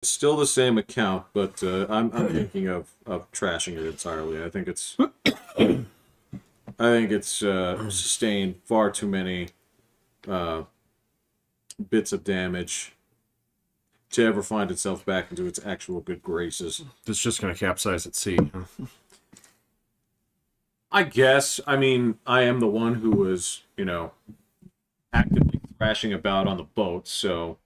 It's still the same account, but I'm thinking of trashing it entirely. I think it's sustained far too many uh, bits of damage to ever find itself back into its actual good graces. It's just going to capsize at sea. I guess. I mean, I am the one who was, actively thrashing about on the boat, so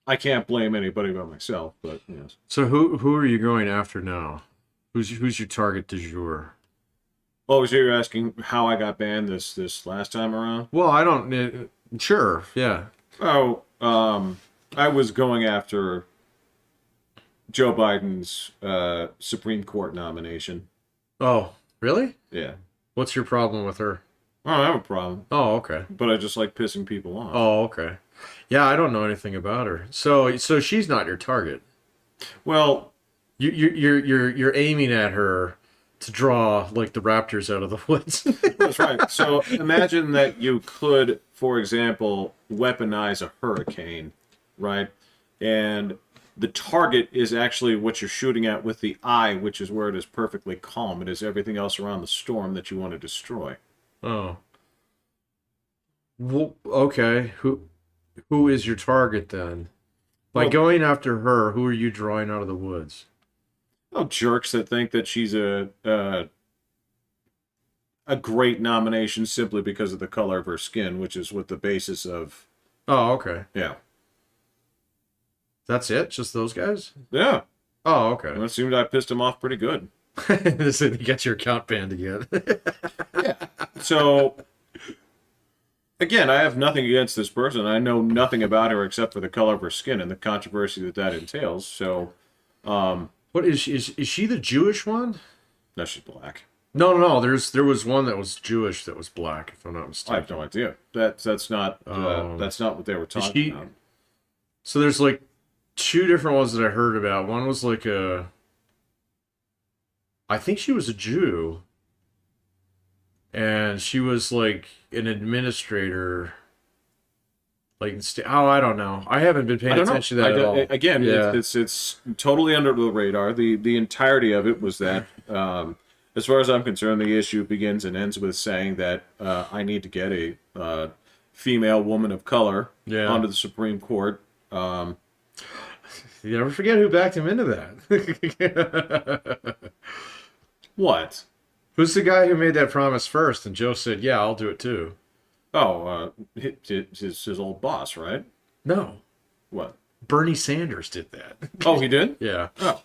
I can't blame anybody but myself. But yes. So who are you going after now? Who's your target du jour? Oh, so you're asking how I got banned this last time around? Well, I don't. Sure, yeah. Oh, I was going after Joe Biden's Supreme Court nomination. Oh, really? Yeah. What's your problem with her? I don't have a problem, Oh, okay. but I just like pissing people off. Oh, okay. Yeah, I don't know anything about her. So she's not your target. Well, You're aiming at her to draw like the raptors out of the woods. that's right. So imagine that you could, for example, weaponize a hurricane, right? And the target is actually what you're shooting at with the eye, which is where it is perfectly calm. It is everything else around the storm that you want to destroy. Oh. Well, okay. Who is your target then? By Well, going after her, who are you drawing out of the woods? oh, jerks that think that she's a great nomination simply because of the color of her skin, which is what the basis of. Oh, okay. Yeah. That's it? Just those guys? Yeah. Oh, okay. Well, it seemed I pissed him off pretty good. So you get your account banned again. Yeah. So again, I have nothing against this person. I know nothing about her except for the color of her skin and the controversy that entails. So, What is she? Is she the Jewish one? no, she's black. No. There was one that was Jewish that was black, if I'm not I have mistaken. no idea. That's not what they were Is talking she? about. So there's like two different ones that I heard about. One was like I think she was a Jew, and she was like an administrator. Like, oh, I don't know. I haven't been I paying don't know. attention to that at all. Again, Yeah. it's totally under the radar. The entirety of it was that, as far as I'm concerned, the issue begins and ends with saying that I need to get a female woman of color Yeah. onto the Supreme Court. You never forget who backed him into that. What? Who's the guy who made that promise first? And Joe said, "Yeah, I'll do it too." Oh, his old boss, right? No, What? Bernie Sanders did that. Oh, he did? Yeah, Oh,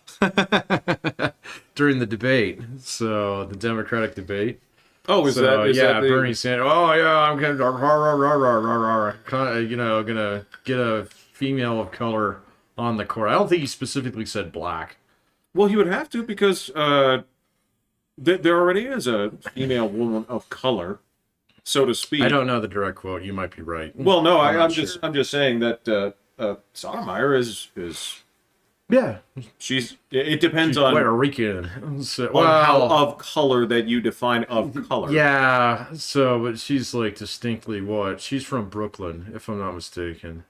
during the debate. So the Democratic debate. oh, is that the Bernie Sanders. Oh yeah, I'm gonna, gonna get a female of color on the court. I don't think he specifically said black. Well, he would have to because there already is a female woman of color, so to speak. I don't know the direct quote. You might be right. Well, no, I'm not I'm just saying that Sotomayor is Yeah, it depends she's on Puerto Rican. So, how of color that you define of color. yeah. So, but she's like distinctly what? She's from Brooklyn, if I'm not mistaken.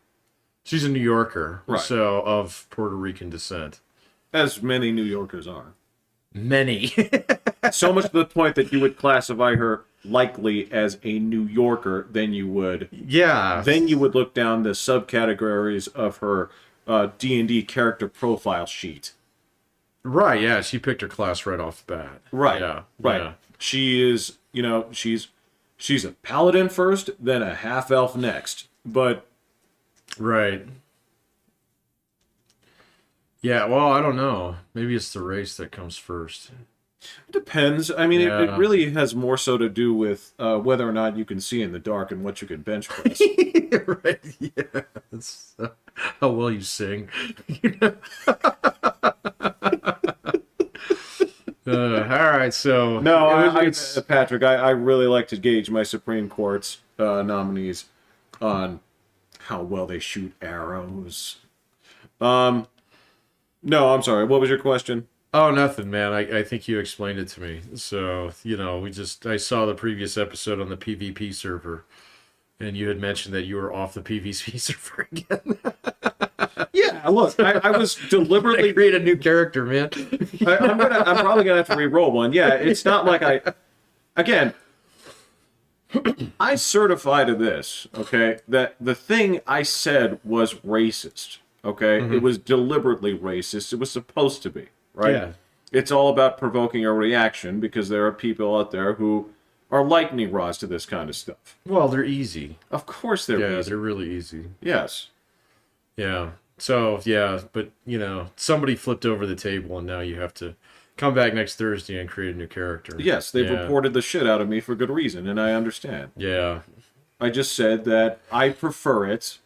She's a New Yorker, Right. so of Puerto Rican descent. As many New Yorkers are. Many. So much to the point that you would classify her likely as a New Yorker than you would. Yeah. Then you would look down the subcategories of her D&D character profile sheet. Right. Yeah. She picked her class right off the bat. Right. Yeah. Right. Yeah. She is, she's a paladin first, then a half elf next. But Right. Yeah. Well, I don't know. Maybe it's the race that comes first. it depends. I mean, it Yeah. really has more so to do with whether or not you can see in the dark and what you can bench press. Right. Yeah. That's how well you sing. All right. So No, it's Patrick, I really like to gauge my Supreme Court's nominees on how well they shoot arrows. No, I'm sorry. What was your question? oh, nothing, man. I think you explained it to me. So I saw the previous episode on the PvP server, and you had mentioned that you were off the PvP server again. Yeah, look, I was deliberately create a new character, man. I'm probably gonna have to re-roll one. Yeah, it's not like again, I certify to this, okay, that the thing I said was racist. Okay, it was deliberately racist. It was supposed to be, right? Yeah. It's all about provoking a reaction because there are people out there who are lightning rods to this kind of stuff. Well, they're easy. Of course, they're Yeah, easy. they're really easy. Yes. Yeah. So, yeah, but, somebody flipped over the table and now you have to come back next Thursday and create a new character. Yes, they've reported the shit out of me for good reason, and I understand. Yeah. I just said that I prefer it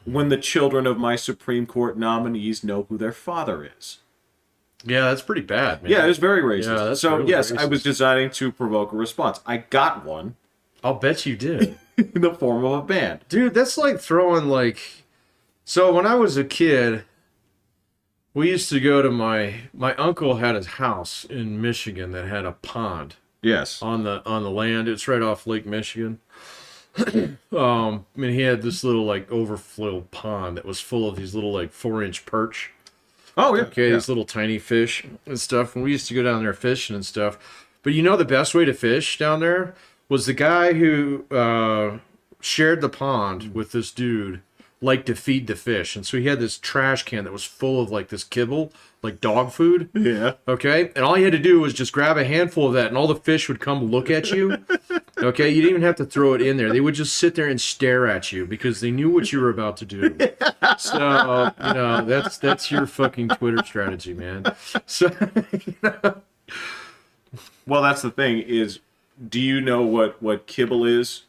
when the children of my Supreme Court nominees know who their father is. Yeah, that's pretty bad, man. Yeah, it was very racist. Yeah, that's so, really yes, I racist. was designing to provoke a response. I got one I'll bet you did. in the form of a band. Dude, that's like throwing like... So when I was a kid, we used to go to my uncle had his house in Michigan that had a pond Yes. on the land. It's right off Lake Michigan. I mean, he had this little like overflow pond that was full of these little like 4-inch perch. Oh, yeah. Okay, yeah. these little tiny fish and stuff. And we used to go down there fishing and stuff. But the best way to fish down there was the guy who shared the pond with this dude liked to feed the fish. And so he had this trash can that was full of like this kibble, like dog food. Yeah. Okay. And all you had to do was just grab a handful of that and all the fish would come look at you. Okay. You didn't even have to throw it in there. They would just sit there and stare at you because they knew what you were about to do. So, that's your fucking Twitter strategy, man. So, Well, that's the thing is, do you know what kibble is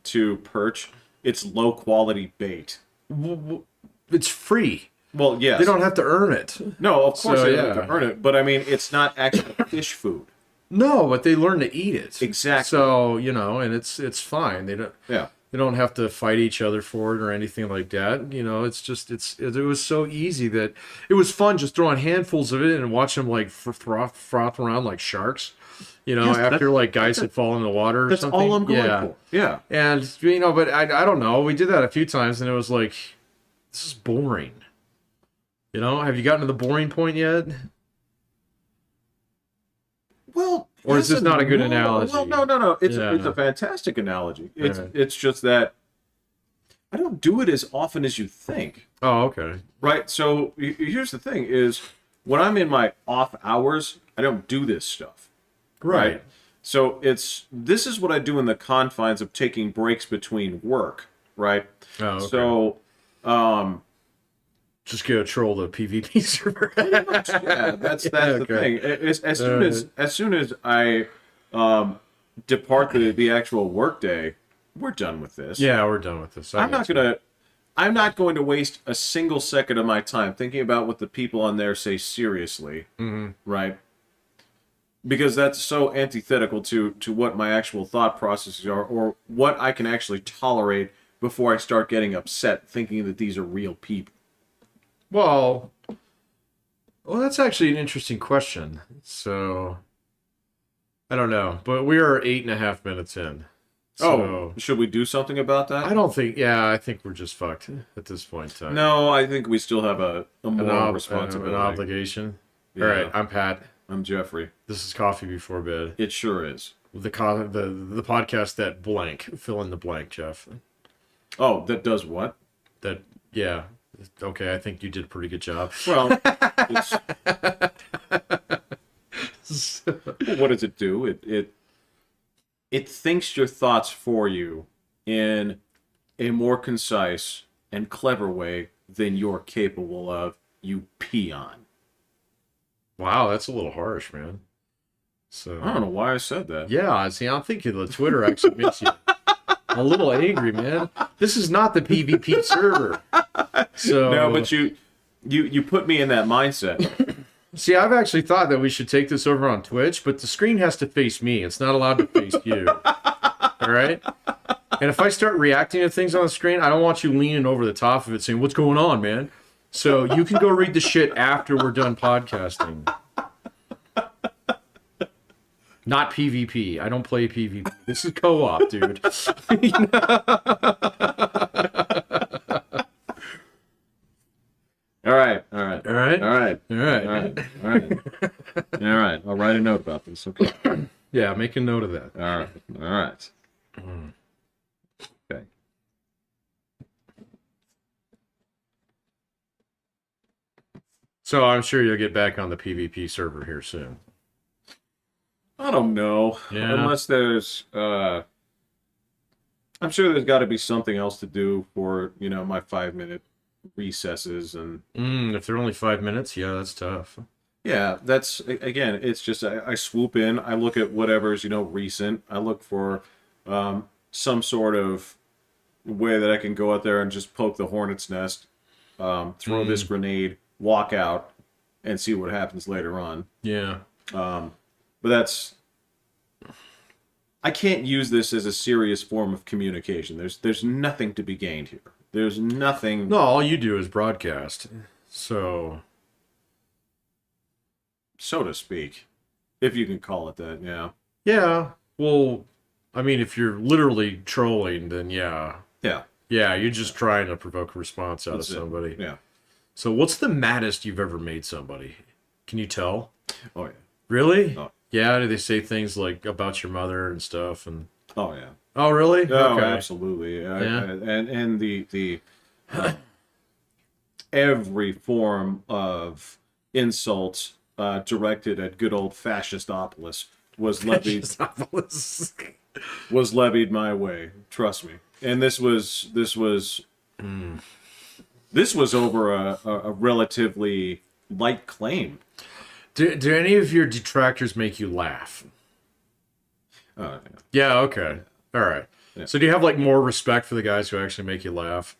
to perch? It's low-quality bait. it's free. Well, yes. They don't have to earn it. No, of course So, they don't yeah. have to earn it, but I mean, it's not actually fish food. No, but they learn to eat it. Exactly. So, and it's fine. They don't Yeah. they don't have to fight each other for it or anything like that. It's just it was so easy that it was fun just throwing handfuls of it and watching them like froth around like sharks. Yes, After like guys had fallen in the water or That's something. all I'm going yeah. for. Yeah. And but I don't know. We did that a few times and it was like, this is boring. Have you gotten to the boring point yet? Well, Or is this not a good analogy? Well, no. It's Yeah. it's a fantastic analogy. It's Right. it's just that I don't do it as often as you think. Oh, okay. Right? So here's the thing: is when I'm in my off hours, I don't do this stuff. Right. So this is what I do in the confines of taking breaks between work. Right. Oh, okay. So, Just go troll the PvP server. yeah, that's the Okay. thing. As soon as I depart the actual workday, we're done with this. Yeah, we're done with this. I'm not going to waste a single second of my time thinking about what the people on there say seriously. Mm-hmm. Right? Because that's so antithetical to what my actual thought processes are, or what I can actually tolerate before I start getting upset thinking that these are real people. Well, that's actually an interesting question. So, I don't know, but we are 8.5 minutes in. So, Should we do something about that? I think we're just fucked at this point in time. No, I think we still have a an, moral an responsibility. obligation. Yeah. All right, I'm Pat. I'm Jeffrey. This is Coffee Before Bed. It sure is. The podcast that blank. Fill in the blank, Jeff. Oh, that does what? That, yeah. Okay, I think you did a pretty good job. Well, what does it do? It thinks your thoughts for you in a more concise and clever way than you're capable of, you peon. Wow, that's a little harsh, man. So I don't know why I said that. yeah, see, I'm thinking the Twitter actually makes you a little angry, man. This is not the PvP server. So No, but you put me in that mindset. see, I've actually thought that we should take this over on Twitch, but the screen has to face me. It's not allowed to face you. All right? And if I start reacting to things on the screen, I don't want you leaning over the top of it saying, "What's going on, man?" So you can go read the shit after we're done podcasting. Not PvP. I don't play PvP. This is co-op, dude. All right. All right. All right. All right. All right. All right. All right. I'll write a note about this. Okay. Yeah, make a note of that. All right. All right. Okay. So I'm sure you'll get back on the PvP server here soon. I don't know. Yeah. Unless there's, I'm sure there's got to be something else to do for, my 5-minute recesses and. If they're only 5 minutes, yeah, that's tough. Yeah, that's again. It's just I swoop in. I look at whatever's recent. I look for some sort of way that I can go out there and just poke the hornet's nest, throw this grenade, walk out, and see what happens later on. Yeah. But that's. I can't use this as a serious form of communication. There's nothing to be gained here. There's nothing. No, all you do is broadcast. So to speak, if you can call it that. Yeah. yeah. Well, I mean, if you're literally trolling, then yeah. Yeah. Yeah, you're just trying to provoke a response out That's of it. somebody. Yeah. So what's the maddest you've ever made somebody? Can you tell? Oh yeah. Really? Oh. Yeah, do they say things like about your mother and stuff and Oh yeah. Oh, really? Oh, Okay. absolutely. Yeah. And the every form of insult directed at good old fascistopolis was levied my way. Trust me. And this was over a relatively light claim. Do any of your detractors make you laugh? Yeah. Yeah, okay. All right. Yeah. So do you have like more respect for the guys who actually make you laugh?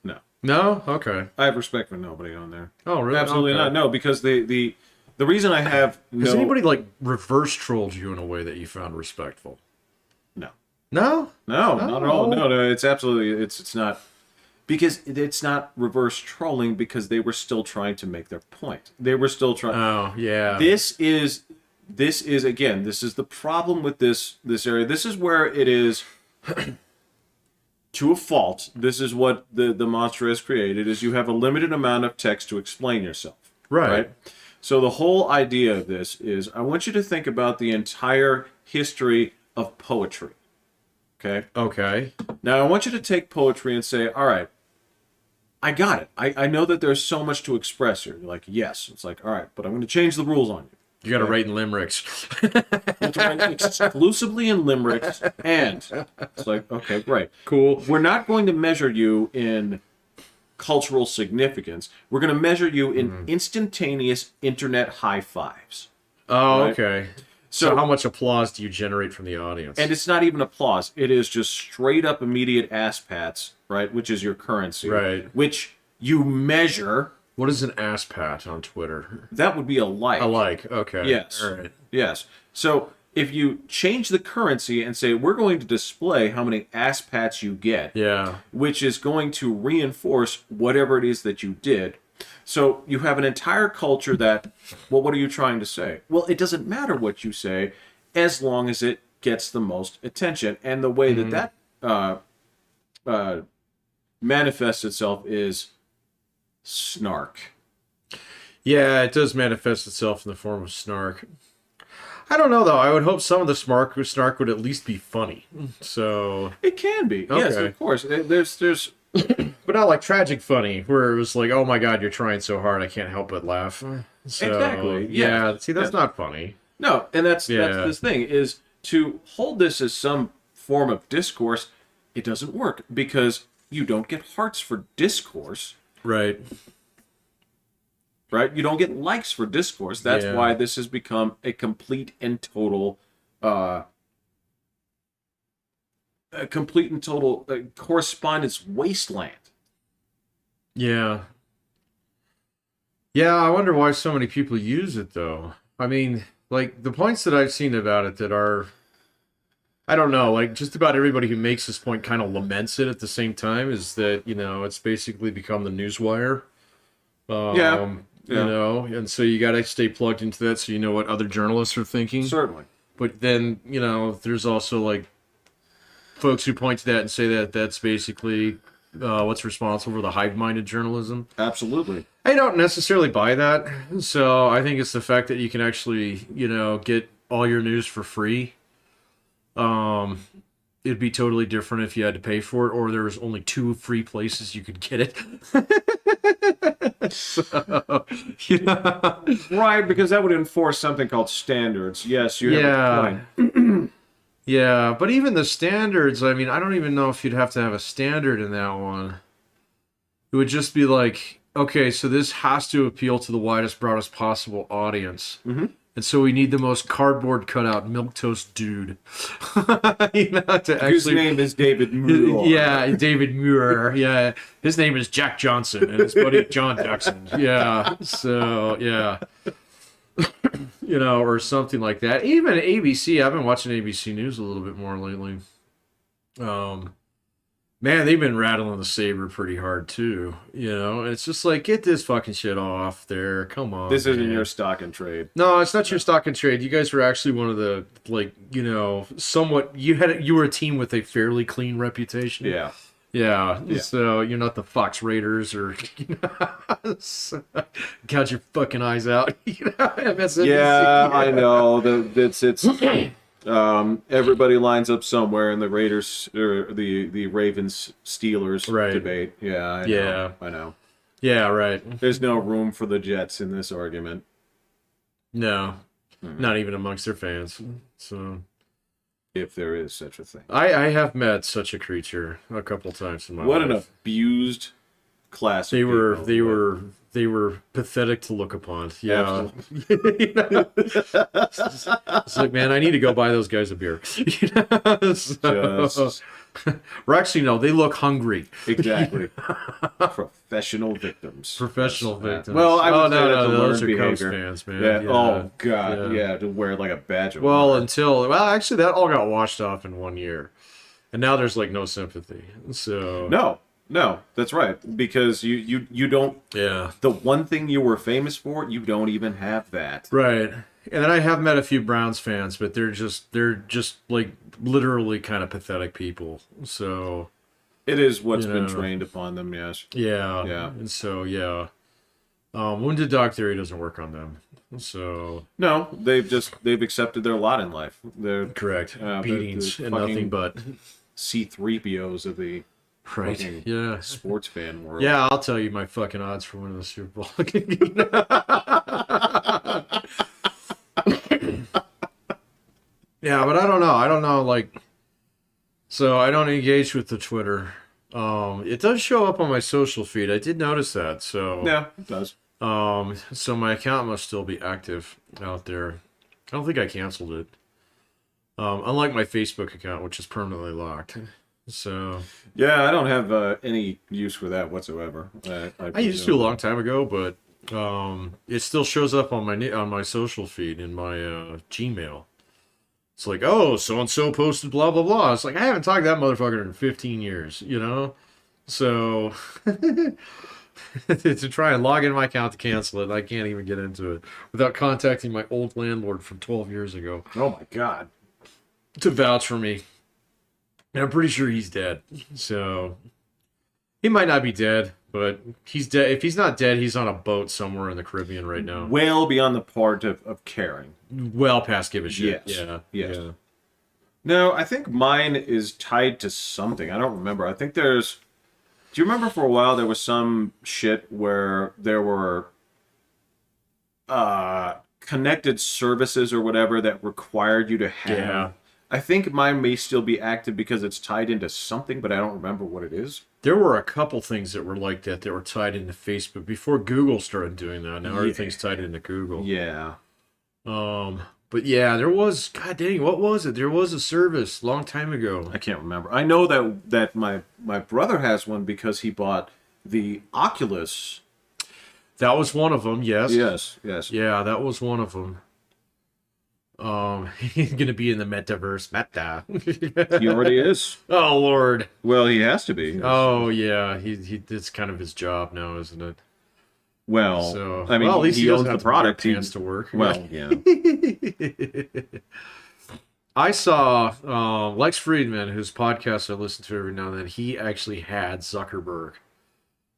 No. No? Okay. I have respect for nobody on there. Oh, really? Absolutely Okay. not. No, because the reason I have Has no anybody like reverse trolled you in a way that you found respectful? no. No? No, not at all. Oh. No, it's absolutely it's not because it's not reverse trolling because they were still trying to make their point. They were still trying. Oh, yeah. This is again. This is the problem with this area. This is where it is to a fault. This is what the monster has created. Is you have a limited amount of text to explain yourself. Right. So the whole idea of this is I want you to think about the entire history of poetry. Okay. Okay. Now, I want you to take poetry and say, all right, I got it. I know that there's so much to express here. You're like, yes. It's like, all right, but I'm going to change the rules on you. You got to write in limericks. You have to write exclusively in limericks, and it's like, okay, great. Cool. We're not going to measure you in cultural significance. We're going to measure you in instantaneous internet high fives. Oh, Right. okay. So how much applause do you generate from the audience? And it's not even applause. It is just straight up immediate ass pats, right? Which is your currency. Right. Which you measure. What is an ass pat on Twitter? That would be a like. A like. Okay. Yes. All right. Yes. So if you change the currency and say, we're going to display how many ass pats you get, Yeah. which is going to reinforce whatever it is that you did. So you have an entire culture that, well, what are you trying to say? Well, it doesn't matter what you say as long as it gets the most attention. And the way that manifests itself is snark. Yeah, it does manifest itself in the form of snark. I don't know though. I would hope some of the snark would at least be funny. So It can be. Yes, Okay. of course. There's but not like tragic funny, where it was like, "Oh my God, you're trying so hard, I can't help but laugh." So, Exactly, Yeah. yeah. See, that's not funny. no, and that's Yeah. this thing is to hold this as some form of discourse. It doesn't work because you don't get hearts for discourse, Right. right? You don't get likes for discourse. That's Yeah. why this has become a complete and total, correspondence wasteland. Yeah. Yeah, I wonder why so many people use it though. I mean, like the points that I've seen about it that are, I don't know, like just about everybody who makes this point kind of laments it at the same time is that, it's basically become the newswire. Yeah. You know, and so you got to stay plugged into that so you know what other journalists are thinking. Certainly. But then, there's also like folks who point to that and say that that's basically what's responsible for the hive-minded journalism. Absolutely. I don't necessarily buy that. So I think it's the fact that you can actually, get all your news for free. It'd be totally different if you had to pay for it, or there was only 2 free places you could get it. So, Right, because that would enforce something called standards. Yes, you have a point. Yeah, but even the standards, I mean, I don't even know if you'd have to have a standard in that one. It would just be like, okay, so this has to appeal to the widest, broadest possible audience. Mm-hmm. And so we need the most cardboard cutout milquetoast dude. To Whose actually, name is David Muir. yeah, David Muir. Yeah, his name is Jack Johnson, and his buddy John Jackson. Yeah, so yeah, or something like that. Even ABC. I've been watching ABC News a little bit more lately. Man, they've been rattling the saber pretty hard too. And it's just like, get this fucking shit off there. Come on. This isn't man. your stock and trade. No, it's not your stock and trade. You guys were actually one of the somewhat. You were a team with a fairly clean reputation. Yeah. Yeah. So you're not the Fox Raiders or gouge your fucking eyes out. MSNBC. Yeah, I know. It's everybody lines up somewhere in the Raiders or the Ravens Steelers debate. Yeah, I know. I know. Yeah, right. There's no room for the Jets in this argument. No, not even amongst their fans. So, if there is such a thing, I have met such a creature a couple times in my life. What an abused class. They were pathetic to look upon. Yeah. It's like, man, I need to go buy those guys a beer. Or actually, no, they look hungry. Exactly. Professional victims. Victims. Well, I would say that's a those learned are Cubs behavior. fans, man. Yeah. Yeah. Oh God. Yeah. To wear like a badge of honor. Actually, that all got washed off in 1 year, and now there's like no sympathy. So No, that's right. Because you don't. Yeah. The one thing you were famous for, you don't even have that. Right. And then I have met a few Browns fans, but they're just like literally kind of pathetic people. So it is what's been trained upon them. Yes. Yeah. Yeah. And so wounded dog theory doesn't work on them. So no, they've accepted their lot in life. They're correct. Beatings and nothing but C-3POs of the. Right. Yeah. Sports fan world. Yeah, I'll tell you my fucking odds for winning the Super Bowl. Yeah, but I don't know. Like, so I don't engage with the Twitter. It does show up on my social feed. I did notice that. So yeah, it does. So my account must still be active out there. I don't think I canceled it. Unlike my Facebook account, which is permanently locked. So yeah, I don't have any use for that whatsoever. I used to a long time ago, but it still shows up on my social feed in my Gmail. It's like, oh, so and so posted blah blah blah. It's like I haven't talked to that motherfucker in 15 years, So to try and log into my account to cancel it, I can't even get into it without contacting my old landlord from 12 years ago. Oh my God. To vouch for me. And I'm pretty sure he's dead. So he might not be dead, but he's dead. If he's not dead, he's on a boat somewhere in the Caribbean right now. Well beyond the part of caring. Well past give a shit. Yes. Yeah. Yes. Yeah. No, I think mine is tied to something. I don't remember. I think there's. Do you remember for a while there was some shit where there were connected services or whatever that required you to have. Yeah. I think mine may still be active because it's tied into something, but I don't remember what it is. There were a couple things that were like that were tied into Facebook before Google started doing that. Now everything's tied into Google. Yeah. But yeah, there was, god dang, what was it? There was a service long time ago. I can't remember. I know that my brother has one because he bought the Oculus. That was one of them, yes. Yes. Yeah, that was one of them. He's gonna be in the metaverse. Meta. He already is. Oh Lord. Well, he has to be. Oh yeah, he it's kind of his job now, isn't it? Well, so, I mean, at least he owns the product. He has to work. Well, yeah. I saw Lex Friedman, whose podcast I listen to every now and then. He actually had Zuckerberg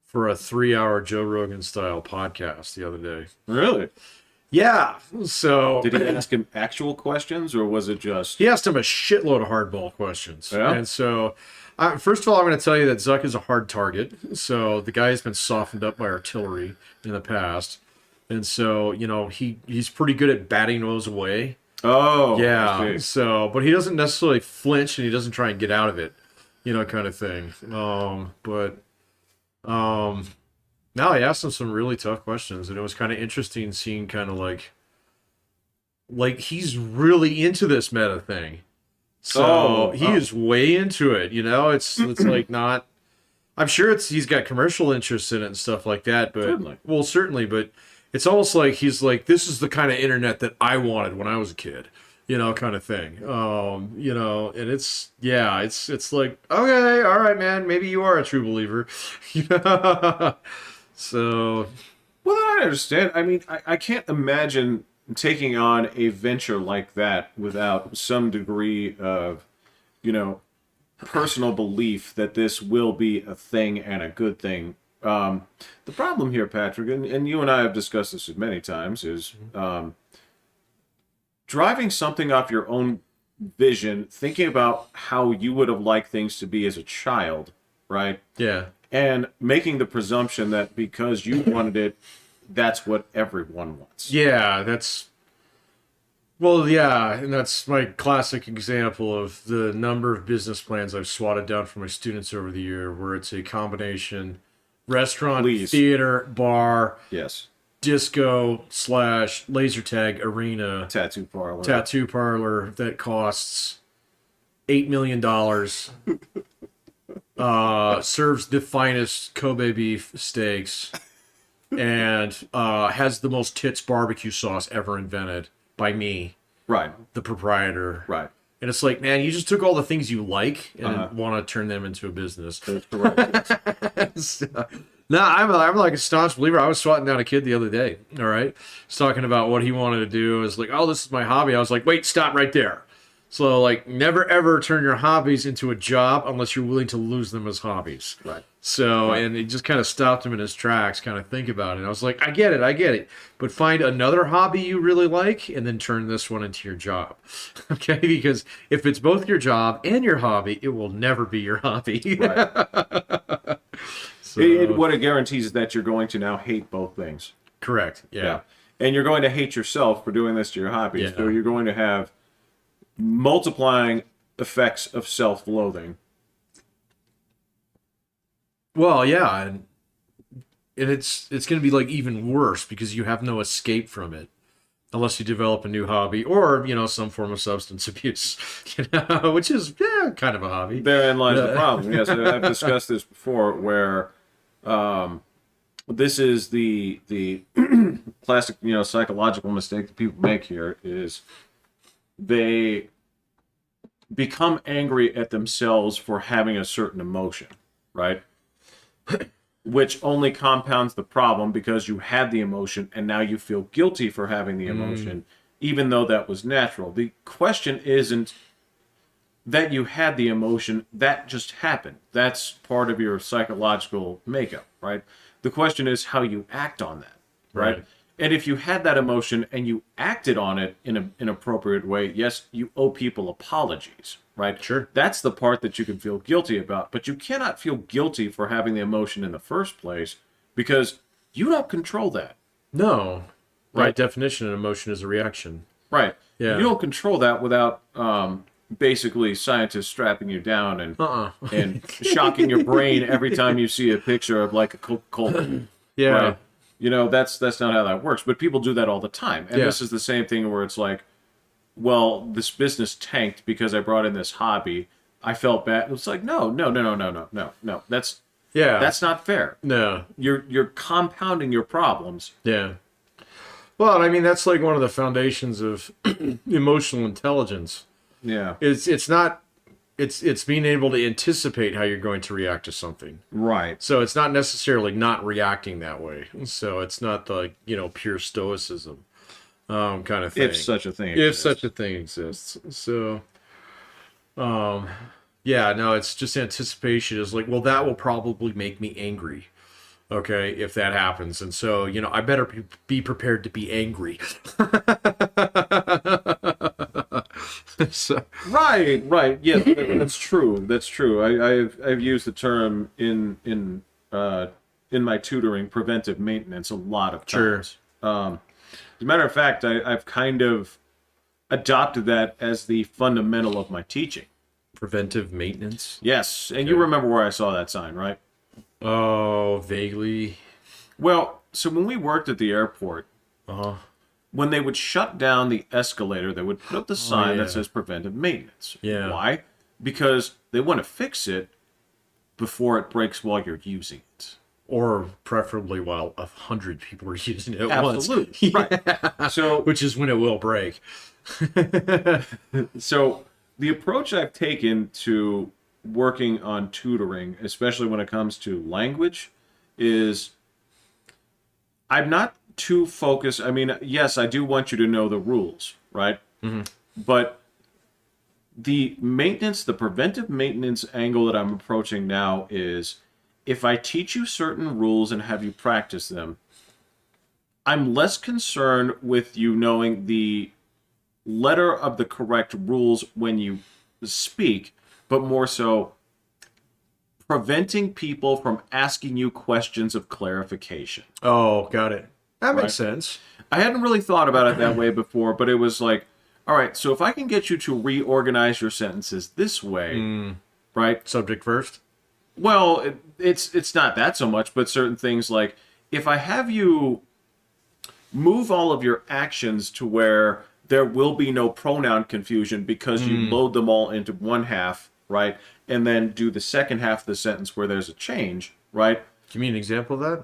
for a 3-hour Joe Rogan style podcast the other day. Really? Yeah. So Did he ask him actual questions, or was it just? he asked him a shitload of hardball questions. Yeah? And so, first of all, I'm going to tell you that Zuck is a hard target. So the guy has been softened up by artillery in the past. And so, he's pretty good at batting those away. Oh, I Yeah. see. So, but he doesn't necessarily flinch and he doesn't try and get out of it, kind of thing. Now I asked him some really tough questions, and it was kind of interesting seeing kind of like he's really into this meta thing. So he is way into it. It's like not. I'm sure he's got commercial interests in it and stuff like that. But certainly, but it's almost like he's like, this is the kind of internet that I wanted when I was a kid. Kind of thing. And it's like, okay, all right, man, maybe you are a true believer. So, Well, I understand. I mean, I can't imagine taking on a venture like that without some degree of, personal belief that this will be a thing and a good thing. The problem here, Patrick, and you and I have discussed this many times, is driving something off your own vision, thinking about how you would have liked things to be as a child, right? yeah. And making the presumption that because you wanted it, that's what everyone wants. Yeah, and that's my classic example of the number of business plans I've swatted down for my students over the year, where it's a combination restaurant, theater, bar, Yes. disco / laser tag arena, Tattoo parlor that costs $8 million, serves the finest Kobe beef steaks, and has the most tits barbecue sauce ever invented by me, Right. the proprietor. Right. And it's like, man, you just took all the things you like and want to turn them into a business. That's correct. No, I'm like a staunch believer. I was swatting down a kid the other day. All right, he's talking about what he wanted to do. Is like, oh, this is my hobby. I was like, wait, stop right there. So like, never ever turn your hobbies into a job unless you're willing to lose them as hobbies. Right. So, and it just kind of stopped him in his tracks, kind of think about it. And I was like, I get it. But find another hobby you really like and then turn this one into your job. Okay? Because if it's both your job and your hobby, it will never be your hobby. Right. So, What it guarantees is that you're going to now hate both things. correct. Yeah. And you're going to hate yourself for doing this to your hobby. Yeah. So you're going to have multiplying effects of self-loathing. Well, yeah, and it's going to be like even worse because you have no escape from it unless you develop a new hobby or some form of substance abuse, which is kind of a hobby. Therein lies the problem. Yes, I've discussed this before, where this is the classic psychological mistake that people make here is they become angry at themselves for having a certain emotion, right? Which only compounds the problem because you had the emotion and now you feel guilty for having the emotion, even though that was natural. The question isn't that you had the emotion, that just happened. That's part of your psychological makeup, right? The question is how you act on that, right? And if you had that emotion and you acted on it in an appropriate way, yes, you owe people apologies, right? Sure. That's the part that you can feel guilty about. But you cannot feel guilty for having the emotion in the first place because you don't control that. No. By Right. definition, an emotion is a reaction. Right. Yeah. You don't control that without basically scientists strapping you down and shocking your brain every time you see a picture of like a Coca-Cola. Yeah. Right? That's not how that works. But people do that all the time. And this is the same thing where it's like, well, this business tanked because I brought in this hobby. I felt bad. It's like, no. That's not fair. No. You're compounding your problems. Yeah. Well, I mean, that's like one of the foundations of emotional intelligence. Yeah. It's being able to anticipate how you're going to react to something. Right. So it's not necessarily not reacting that way. So it's not the, pure stoicism. kind of thing. If such a thing If exists. such a thing exists. So, yeah, no, it's just anticipation is like, well, that will probably make me angry. Okay, if that happens. And so, I better be prepared to be angry. So, Right. Yeah, that's true. That's true. I've used the term in my tutoring, preventive maintenance, a lot of Sure. times. As a matter of fact, I've kind of adopted that as the fundamental of my teaching. preventive maintenance. Yes, and you Okay. remember where I saw that sign, right? Oh, vaguely. Well, so when we worked at the airport, Uh-huh. when they would shut down the escalator, they would put up the sign yeah. that says preventive maintenance. Yeah. Why? Because they want to fix it before it breaks while you're using it. Or preferably while 100 people are using it at once. Absolutely. Right. So, Which is when it will break. so the approach I've taken to working on tutoring, especially when it comes to language, is I'm not too focused. I mean, yes, I do want you to know the rules, right? But the maintenance, the preventive maintenance angle that I'm approaching now is if I teach you certain rules and have you practice them, I'm less concerned with you knowing the letter of the correct rules when you speak, but more so preventing people from asking you questions of clarification. Oh, got it. That Right. makes sense. I hadn't really thought about it that way before, but it was like, all right, so if I can get you to reorganize your sentences this way, right? Subject first. Well, it's not that so much, but certain things like if I have you move all of your actions to where there will be no pronoun confusion because you load them all into one half, right? And then do the second half of the sentence where there's a change, right? Give me an example of that.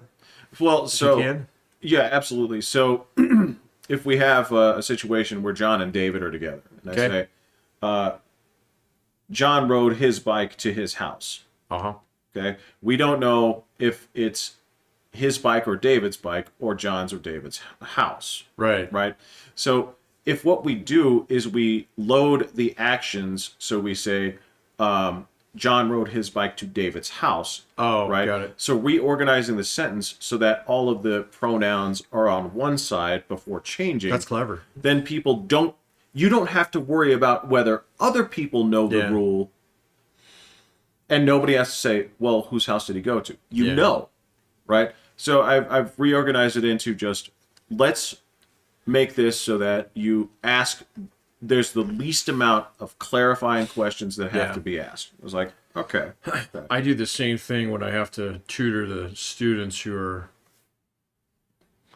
Well, so you can. yeah, absolutely. So if we have a situation where John and David are together, and I Okay. say, John rode his bike to his house. Uh-huh. Okay, we don't know if it's his bike or David's bike or John's or David's house, Right. right? So if what we do is we load the actions, so we say John rode his bike to David's house, Oh, right? got it. So reorganizing the sentence so that all of the pronouns are on one side before changing. That's clever. Then you don't have to worry about whether other people know the Yeah. rule. And nobody has to say, well, whose house did he go to? You Yeah. know, right? So I've reorganized it into just let's make this so that you ask, there's the least amount of clarifying questions that have Yeah. to be asked. I was like, okay. I do the same thing when I have to tutor the students who are.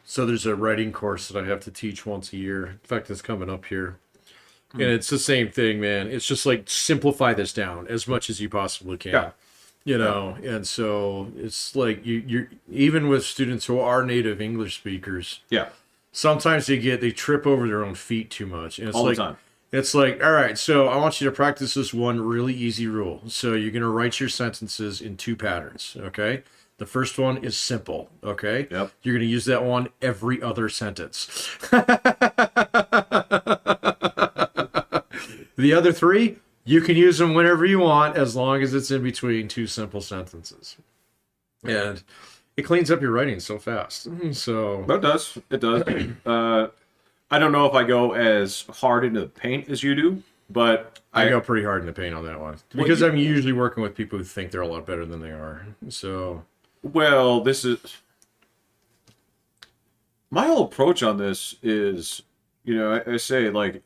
So there's a writing course that I have to teach once a year. In fact, it's coming up here. And it's the same thing, man. It's just like simplify this down as much as you possibly can. Yeah. And so it's like you're even with students who are native English speakers, Yeah. sometimes they trip over their own feet too much. And it's All the like time. it's like, all right, so I want you to practice this one really easy rule. So you're gonna write your sentences in two patterns, okay? The first one is simple, okay? Yep. You're gonna use that one every other sentence. The other three, you can use them whenever you want, as long as it's in between two simple sentences. And it cleans up your writing so fast. So It does. It does. I don't know if I go as hard into the paint as you do, but I go pretty hard in the paint on that one because I'm usually working with people who think they're a lot better than they are. So well, this is my whole approach on this is, I say like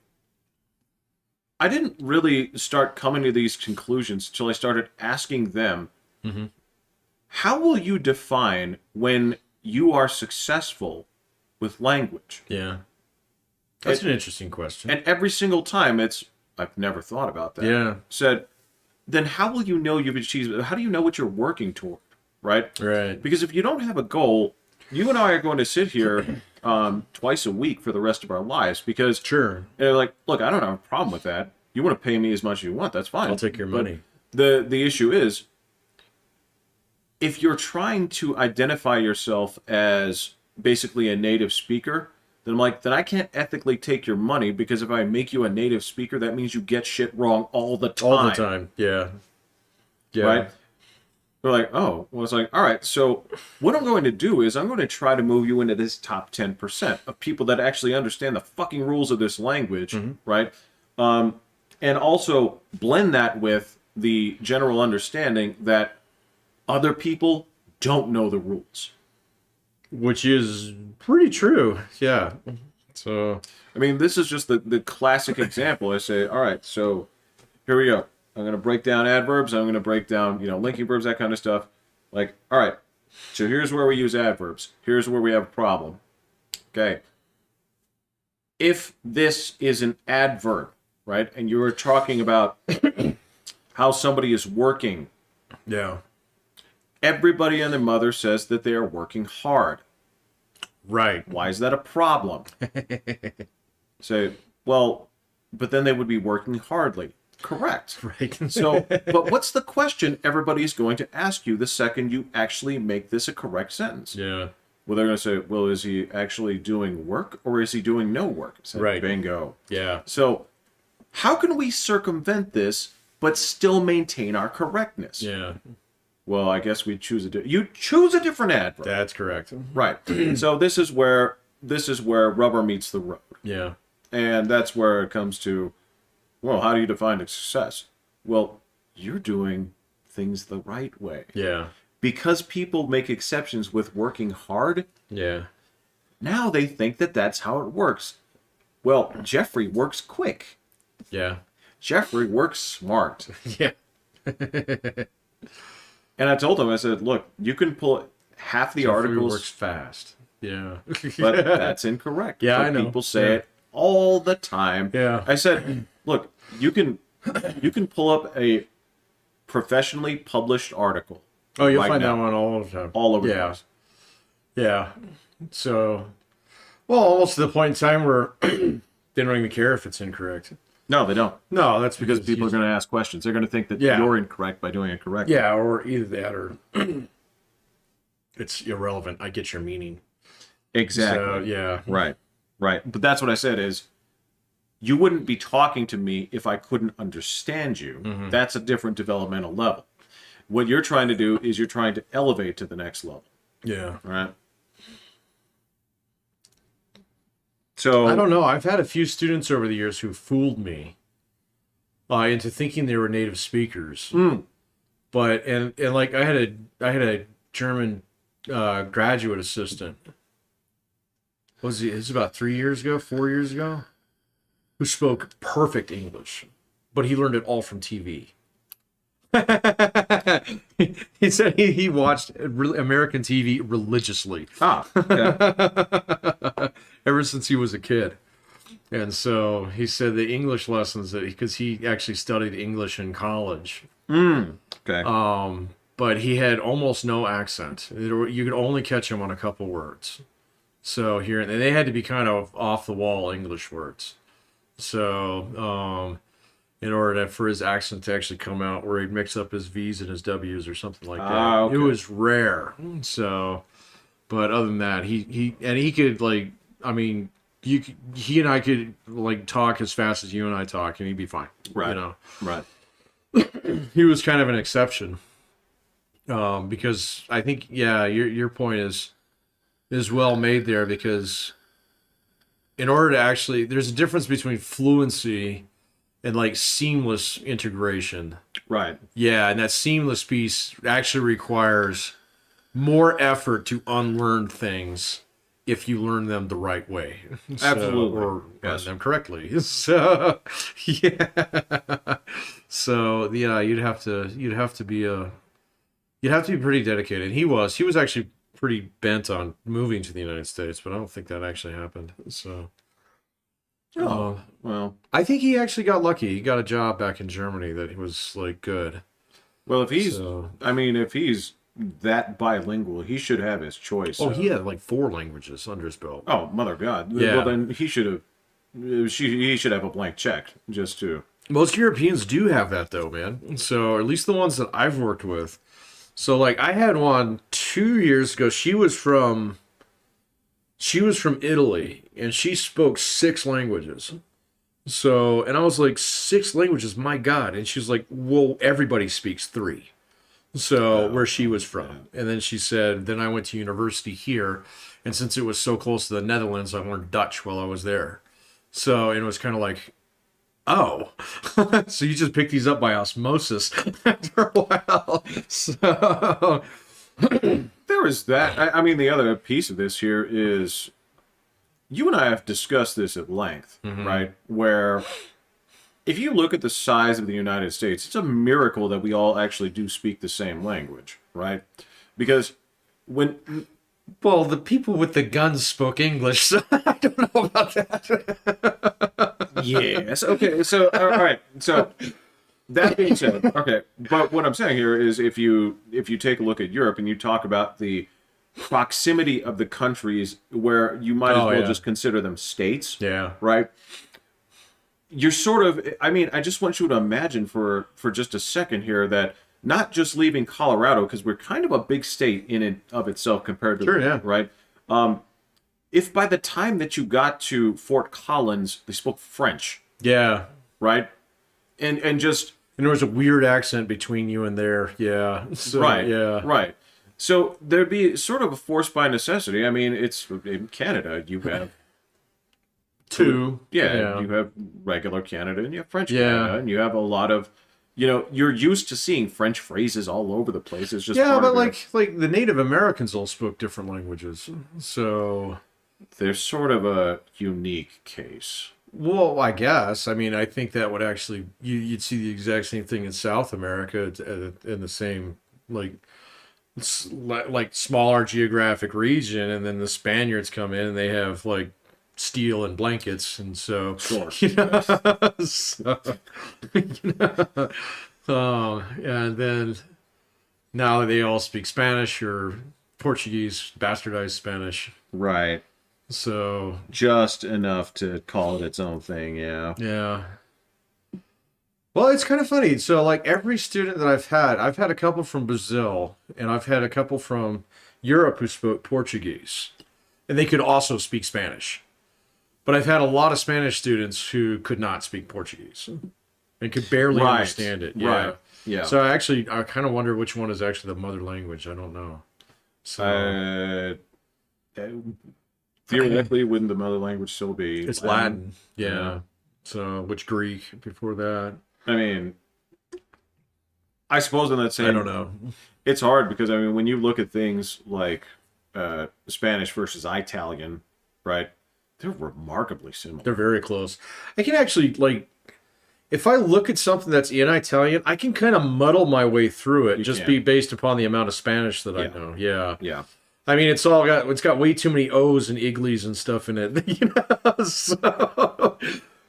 I didn't really start coming to these conclusions until I started asking them, how will you define when you are successful with language? yeah, that's an interesting question. And every single time I've never thought about that. Yeah. Said, then how will you know you've achieved? How do you know what you're working toward? Right? Right. Because if you don't have a goal, you and I are going to sit here twice a week for the rest of our lives because Sure. and they're like, look, I don't have a problem with that. You want to pay me as much as you want, that's fine. I'll take your But money. The issue is, if you're trying to identify yourself as basically a native speaker, then I'm like, then I can't ethically take your money, because if I make you a native speaker, that means you get shit wrong all the time. All the time. Yeah. Yeah. Right? They're like, oh, well, it's like, all right, so what I'm going to do is I'm going to try to move you into this top 10% of people that actually understand the fucking rules of this language, right? And also blend that with the general understanding that other people don't know the rules. Which is pretty true. Yeah. So, I mean, this is just the classic example. I say, all right, so here we go. I'm going to break down adverbs. I'm going to break down, linking verbs, that kind of stuff. Like, all right, so here's where we use adverbs. Here's where we have a problem. Okay. If this is an adverb, right, and you were talking about how somebody is working, yeah. everybody and their mother says that they are working hard. Right. Why is that a problem? Say, well, but then they would be working hardly. Correct. Right. So, but what's the question everybody's going to ask you the second you actually make this a correct sentence? Yeah. Well, they're going to say, well, is he actually doing work or is he doing no work? So, Right. Bingo. Yeah. So, how can we circumvent this but still maintain our correctness? Yeah. Well, I guess we you choose a different adverb. That's correct. Right. So this is where rubber meets the road. Yeah. And that's where it comes to, well, how do you define a success? Well, you're doing things the right way. Yeah. Because people make exceptions with working hard, Yeah. now they think that that's how it works. Well, Jeffrey works quick. Yeah. Jeffrey works smart. Yeah. And I told him, I said, look, you can pull half the Jeffrey articles, works fast. Yeah. but that's incorrect. Yeah, But I know. people say Yeah. it all the time. Yeah. I said, look, you can pull up a professionally published artitle. Oh, you'll right find now, that one all the time. all over the Yeah. place. Yeah. So, well, almost to the point in time where they don't even care if it's incorrect. No, they don't. No, that's Because people are going to ask questions. They're going to think that Yeah. you're incorrect by doing it correctly. Yeah, or either that or it's irrelevant. I get your meaning. Exactly. So, yeah. Right. Right. But that's what I said is, you wouldn't be talking to me if I couldn't understand you. Mm-hmm. That's a different developmental level. What you're trying to do is you're trying to elevate to the next level. Yeah. Right. So I don't know. I've had a few students over the years who fooled me into thinking they were native speakers. But and like I had a German graduate assistant. Was he? It was about 3 years ago, 4 years ago, who spoke perfect English, but he learned it all from TV. He said he watched American TV religiously okay. ever since he was a kid. And so he said the English lessons that because he actually studied English in college. Okay. But he had almost no accent. You could only catch him on a couple words. So here, and they had to be kind of off the wall English words. So, in order for his accent to actually come out, where he'd mix up his V's and his W's or something like that. Okay. It was rare. So, but other than that, he could like, I mean, he and I could like talk as fast as you and I talk, and he'd be fine. Right. You know, Right. he was kind of an exception. Because I think, yeah, your point is well made there, because in order to actually, there's a difference between fluency and like seamless integration. Right. Yeah, and that seamless piece actually requires more effort to unlearn things if you learn them the right way. Absolutely. Or Yes. learn them correctly. So, yeah. So, yeah, you'd have to be pretty dedicated. He was actually pretty bent on moving to the United States, but I don't think that actually happened. So, Well, I think he actually got lucky. He got a job back in Germany that was like good. well, if he's, So- if he's that bilingual, he should have his choice. Oh, he had like 4 languages under his belt. Oh, mother God. Yeah. Well, then he should have. He should have a blank check just to. Most Europeans do have that though, man. So at least the ones that I've worked with. So like I had one 2 years ago. She was from she was from Italy, and she spoke 6 languages. So, and I was like, 6 languages, my God. And she's like, well, everybody speaks 3. So, where she was from. And then she said, then I went to university here. And since it was so close to the Netherlands, I learned Dutch while I was there. So, and it was kind of like, oh, so you just pick these up by osmosis after a while. So, There is that. I mean, the other piece of this here is you and I have discussed this at length, right? Where if you look at the size of the United States, it's a miracle that we all actually do speak the same language, right? Because when well, the people with the guns spoke English, so I don't know about that. yes, okay, so all right, so that being said, okay, but what I'm saying here is if you take a look at Europe and you talk about the proximity of the countries where you might as well just consider them states, Yeah. right? You're sort of, I mean, I just want you to imagine for just a second here that not just leaving Colorado, because we're kind of a big state in and of itself compared to, Sure, yeah. right? If by the time that you got to Fort Collins, they spoke French, Yeah. right? And just And there was a weird accent between you and there. Yeah. So, right, Yeah. right. So there'd be sort of a force by necessity. I mean, it's in Canada. You have 2. yeah, you have regular Canada and you have French Yeah. Canada, and you have a lot of, you're used to seeing French phrases all over the place. It's just Yeah, part but of like the Native Americans all spoke different languages. So, they're sort of a unique case. well, I guess. I mean, I think that would actually you'd see the exact same thing in South America in the same like smaller geographic region, and then the Spaniards come in and they have like steel and blankets, and so Sure. so, you know, and then now they all speak Spanish or Portuguese, bastardized Spanish. Right. So Just enough to call it its own thing, yeah. yeah. Well, it's kind of funny. So, like every student that I've had a couple from Brazil, and I've had a couple from Europe who spoke Portuguese, and they could also speak Spanish. But I've had a lot of Spanish students who could not speak Portuguese and could barely Right, understand it. Yeah. right, yeah. So I kind of wonder which one is actually the mother language. I don't know. So Theoretically, wouldn't the mother language still be it's Latin. Yeah. Yeah. So which Greek before that? I mean, I suppose in that same... I don't know. It's hard because, I mean, when you look at things like Spanish versus Italian, right? They're remarkably similar. They're very close. I can actually if I look at something that's in Italian, I can kind of muddle my way through it, just can. be based upon the amount of Spanish that I Yeah. know. Yeah. Yeah. I mean, it's got way too many O's and igglies and stuff in it, So,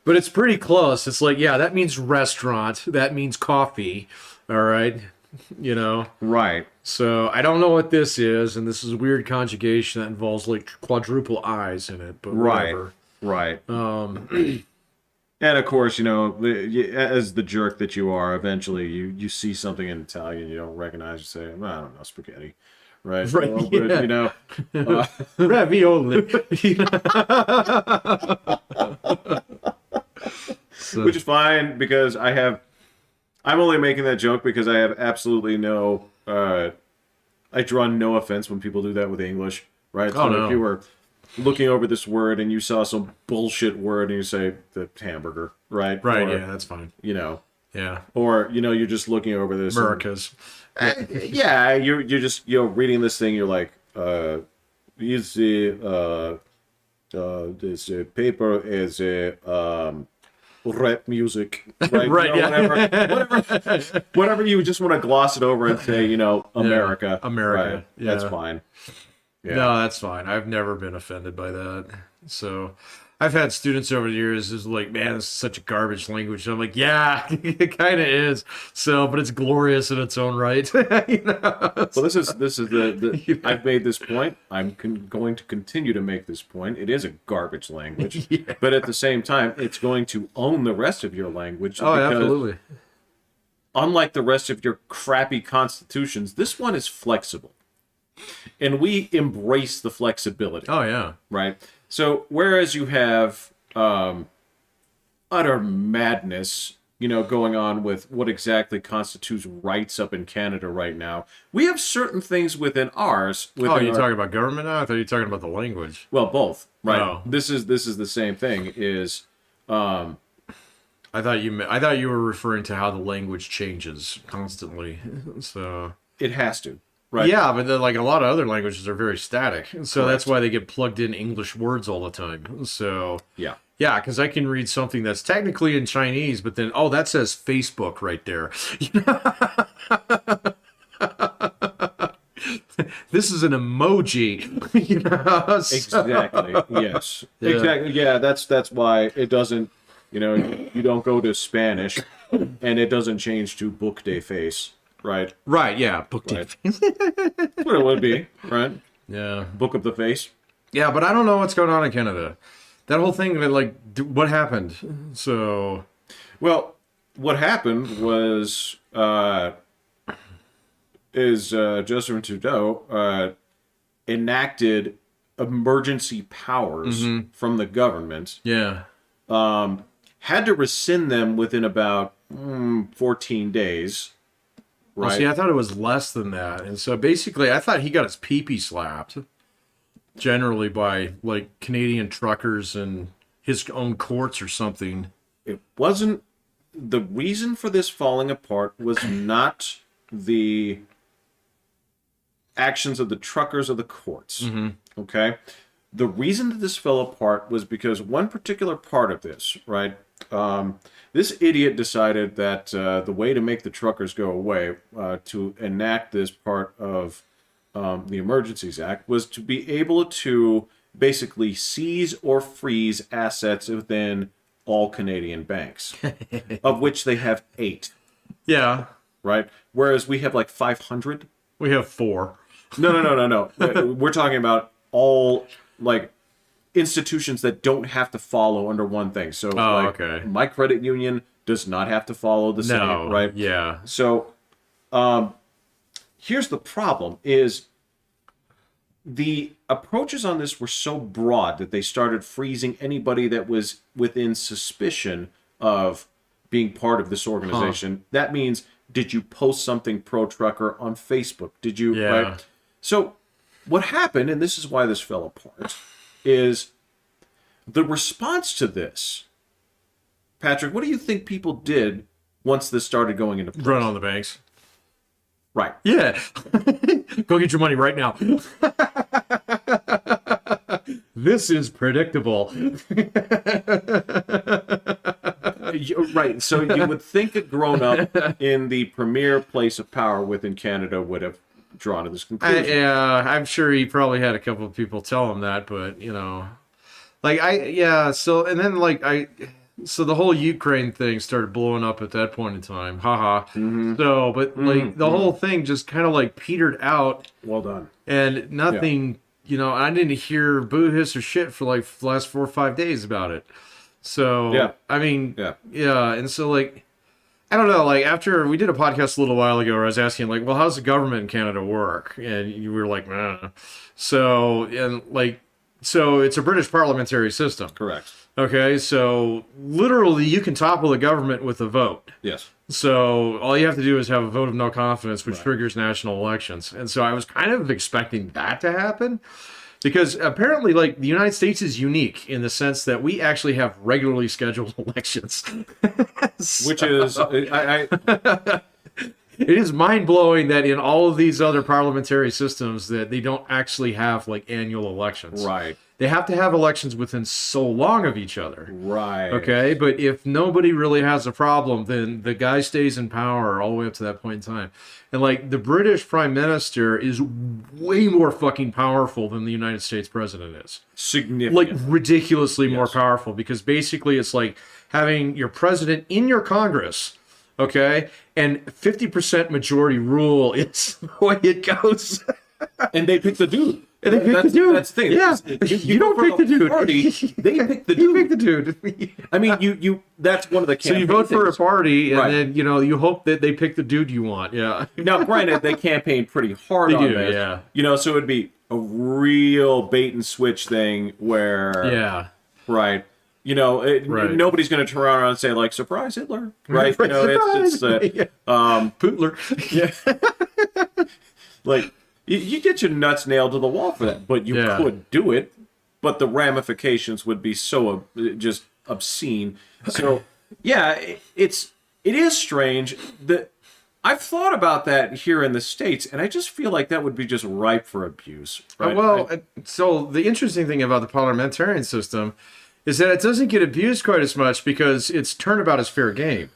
but it's pretty close. It's like, yeah, that means restaurant. That means coffee. All right, Right. So I don't know what this is, and this is a weird conjugation that involves like quadruple I's in it. But whatever. Right. And of course, as the jerk that you are, eventually you see something in Italian you don't recognize, you say, well, I don't know, spaghetti. Right. Right, Well, but, Ravioli. which is fine because I'm only making that joke because I have absolutely no, I draw no offense when people do that with English, right? Oh, no. If you were looking over this word and you saw some bullshit word and you say the hamburger, right? Right, Or, yeah, that's fine. Yeah. Or, you're just looking over this. Americas. Yeah, you're just, reading this thing, you're like, is this paper is rap music, right? Right, yeah. Whatever you just want to gloss it over and say, America. America, Right, yeah. that's fine. Yeah. No, that's fine. I've never been offended by that. So I've had students over the years who's like, man, this is such a garbage language. I'm like, yeah, it kind of is. So, but it's glorious in its own right. Well, this is the I've made this point. I'm going to continue to make this point. It is a garbage language, but at the same time, it's going to own the rest of your language. Oh, because absolutely. unlike the rest of your crappy constitutions, this one is flexible. And we embrace the flexibility, Oh yeah. right? So whereas you have utter madness, going on with what exactly constitutes rights up in Canada right now, we have certain things within ours. Oh, you're talking about government now? I thought you were talking about the language. Well, both, right? Oh. This is the same thing. I thought you were referring to how the language changes constantly. So It has to, right? yeah, but then, like a lot of other languages are very static, so that's Correct. why they get plugged in English words all the time. So Yeah. yeah, because I can read something that's technically in Chinese, but then that says Facebook right there. This is an emoji. So- Exactly. Yes. Yeah. Exactly. Yeah. That's why it doesn't. You don't go to Spanish, and it doesn't change to book de face, right? Right. Yeah. Book Right. tape. What it would be, right? Yeah. Book of the face. Yeah, but I don't know what's going on in Canada. That whole thing, what happened? So, Well, what happened was Justin Trudeau enacted emergency powers from the government. yeah. Had to rescind them within about 14 days. Well, Right. see, I thought it was less than that. And so basically, I thought he got his pee-pee slapped generally by, like, Canadian truckers and his own courts or something. It wasn't the reason for this falling apart was not the actions of the truckers or the courts. Okay. The reason that this fell apart was because one particular part of this, right? This idiot decided that the way to make the truckers go away, to enact this part of the Emergencies Act, was to be able to basically seize or freeze assets within all Canadian banks, of which they have 8, Yeah. right? Whereas we have like 500. We have 4. No. We're talking about all like institutions that don't have to follow under one thing. So okay. my credit union does not have to follow the same, No. right? Yeah. So here's the problem is the approaches on this were so broad that they started freezing anybody that was within suspicion of being part of this organization. That means, did you post something pro-trucker on Facebook? Did you, Yeah. right? So what happened, and this is why this fell apart, is the response to this. Patrick, what do you think people did once this started going into place? Run on the banks. Right. Yeah. Go get your money right now. This is predictable. Right. So you would think a grown-up in the premier place of power within Canada would have drawn to this conclusion. Yeah, I'm sure he probably had a couple of people tell him that, but so and then so the whole Ukraine thing started blowing up at that point in time. Haha. So, but the whole thing just kind of like petered out Well done. and nothing, I didn't hear boo hiss or shit for like the last 4 or 5 days about it. So, Yeah. I mean, Yeah. and so I don't know, after we did a podcast a little while ago where I was asking well, how's the government in Canada work? And you were like, nah. So it's a British parliamentary system. Correct. Okay, so literally you can topple the government with a vote. Yes. So all you have to do is have a vote of no confidence, which triggers national elections. And so I was kind of expecting that to happen because apparently the United States is unique in the sense that we actually have regularly scheduled elections. Which is, It is mind-blowing that in all of these other parliamentary systems that they don't actually have annual elections. right. They have to have elections within so long of each other. Right. Okay, but if nobody really has a problem, then the guy stays in power all the way up to that point in time. And the British Prime Minister is way more fucking powerful than the United States President is. Significant. Ridiculously more powerful because basically it's like having your president in your Congress, okay, and 50% majority rule is the way it goes. And they pick the dude. And they pick the dude. That's the thing. Yeah, you don't pick the dude. Party, they pick the dude. You pick the dude. I mean, you. That's one of the. So you vote for a party, and then you hope that they pick the dude you want. Yeah. Now, granted, they campaign pretty hard They on do, this. yeah. So it'd be a real bait and switch thing where. Yeah. Right. Nobody's going to turn around and say like, "Surprise, Hitler!" Right? It's Pootler. Yeah. Like you get your nuts nailed to the wall for that, but you could do it. But the ramifications would be so just obscene. So yeah, it is strange that I've thought about that here in the States, and I just feel like that would be just ripe for abuse. Right? So the interesting thing about the parliamentarian system is that it doesn't get abused quite as much because it's turnabout is fair game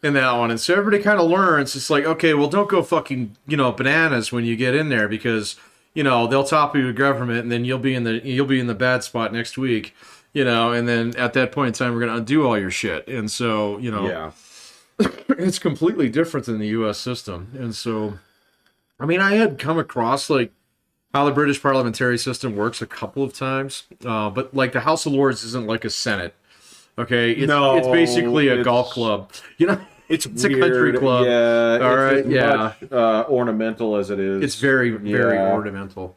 in that one. And so everybody kind of learns, it's like, okay, well, don't go fucking, bananas when you get in there because, they'll topple your government and then you'll be in the bad spot next week, and then at that point in time, we're going to undo all your shit. And so, it's completely different than the U.S. system. And so, I mean, I had come across like how the British parliamentary system works a couple of times, but like the House of Lords isn't like a Senate. Okay, it's basically a golf club. It's a country club. Yeah, all right. Much, ornamental as it is. It's very ornamental.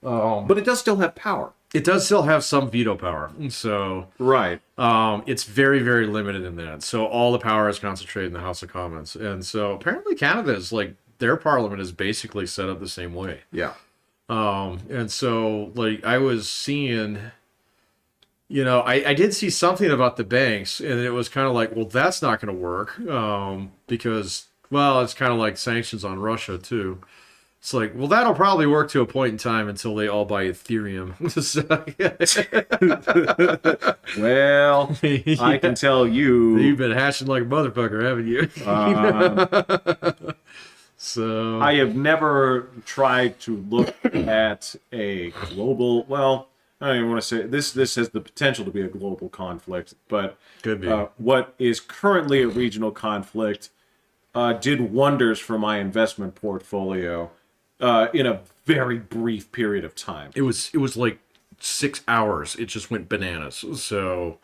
But it does still have power. It does still have some veto power. So right. It's very, very limited in that. So all the power is concentrated in the House of Commons, and so apparently Canada is like their parliament is basically set up the same way. Yeah. And so like I was seeing, I did see something about the banks and it was kind of like, well, that's not going to work. Because, well, it's kind of like sanctions on Russia too. It's like, well, that'll probably work to a point in time until they all buy Ethereum. Well, I can tell you've been hashing like a motherfucker, haven't you? So I have never tried to look at a global. Well, I don't even want to say this. This has the potential to be a global conflict, but could be. What is currently a regional conflict did wonders for my investment portfolio in a very brief period of time. It was like 6 hours. It just went bananas. So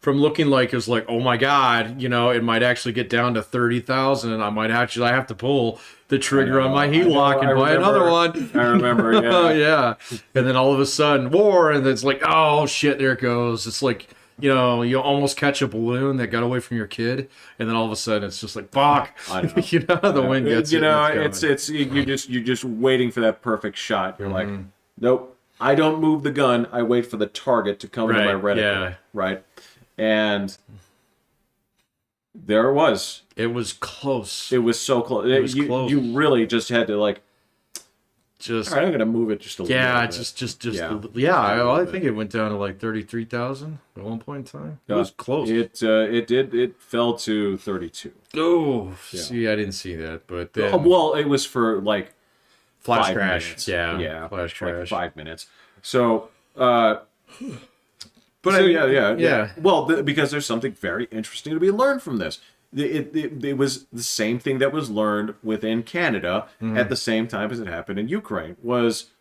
from looking like it was like, oh my God, it might actually get down to 30,000 and I have to pull the trigger on my HELOC and buy another one. I remember, yeah. Oh, yeah. And then all of a sudden, war, and it's like, oh shit, there it goes. It's like, you almost catch a balloon that got away from your kid, and then all of a sudden it's just like, fuck. I know. The wind gets it's you're just waiting for that perfect shot. You're like, nope, I don't move the gun. I wait for the target to come to my reticle. Yeah. Right. And there it was. It was close. It was so close. It was close. You really just had to like. All right, I'm gonna move it just a little bit. I think it went down to like 33,000 at one point in time. It was close. It fell to 32. Oh, see, I didn't see that, but then well, it was for like flash 5 crash. minutes. Yeah, flash crash. Like 5 minutes. So, yeah. Well, because there's something very interesting to be learned from this. It was the same thing that was learned within Canada at the same time as it happened in Ukraine. Was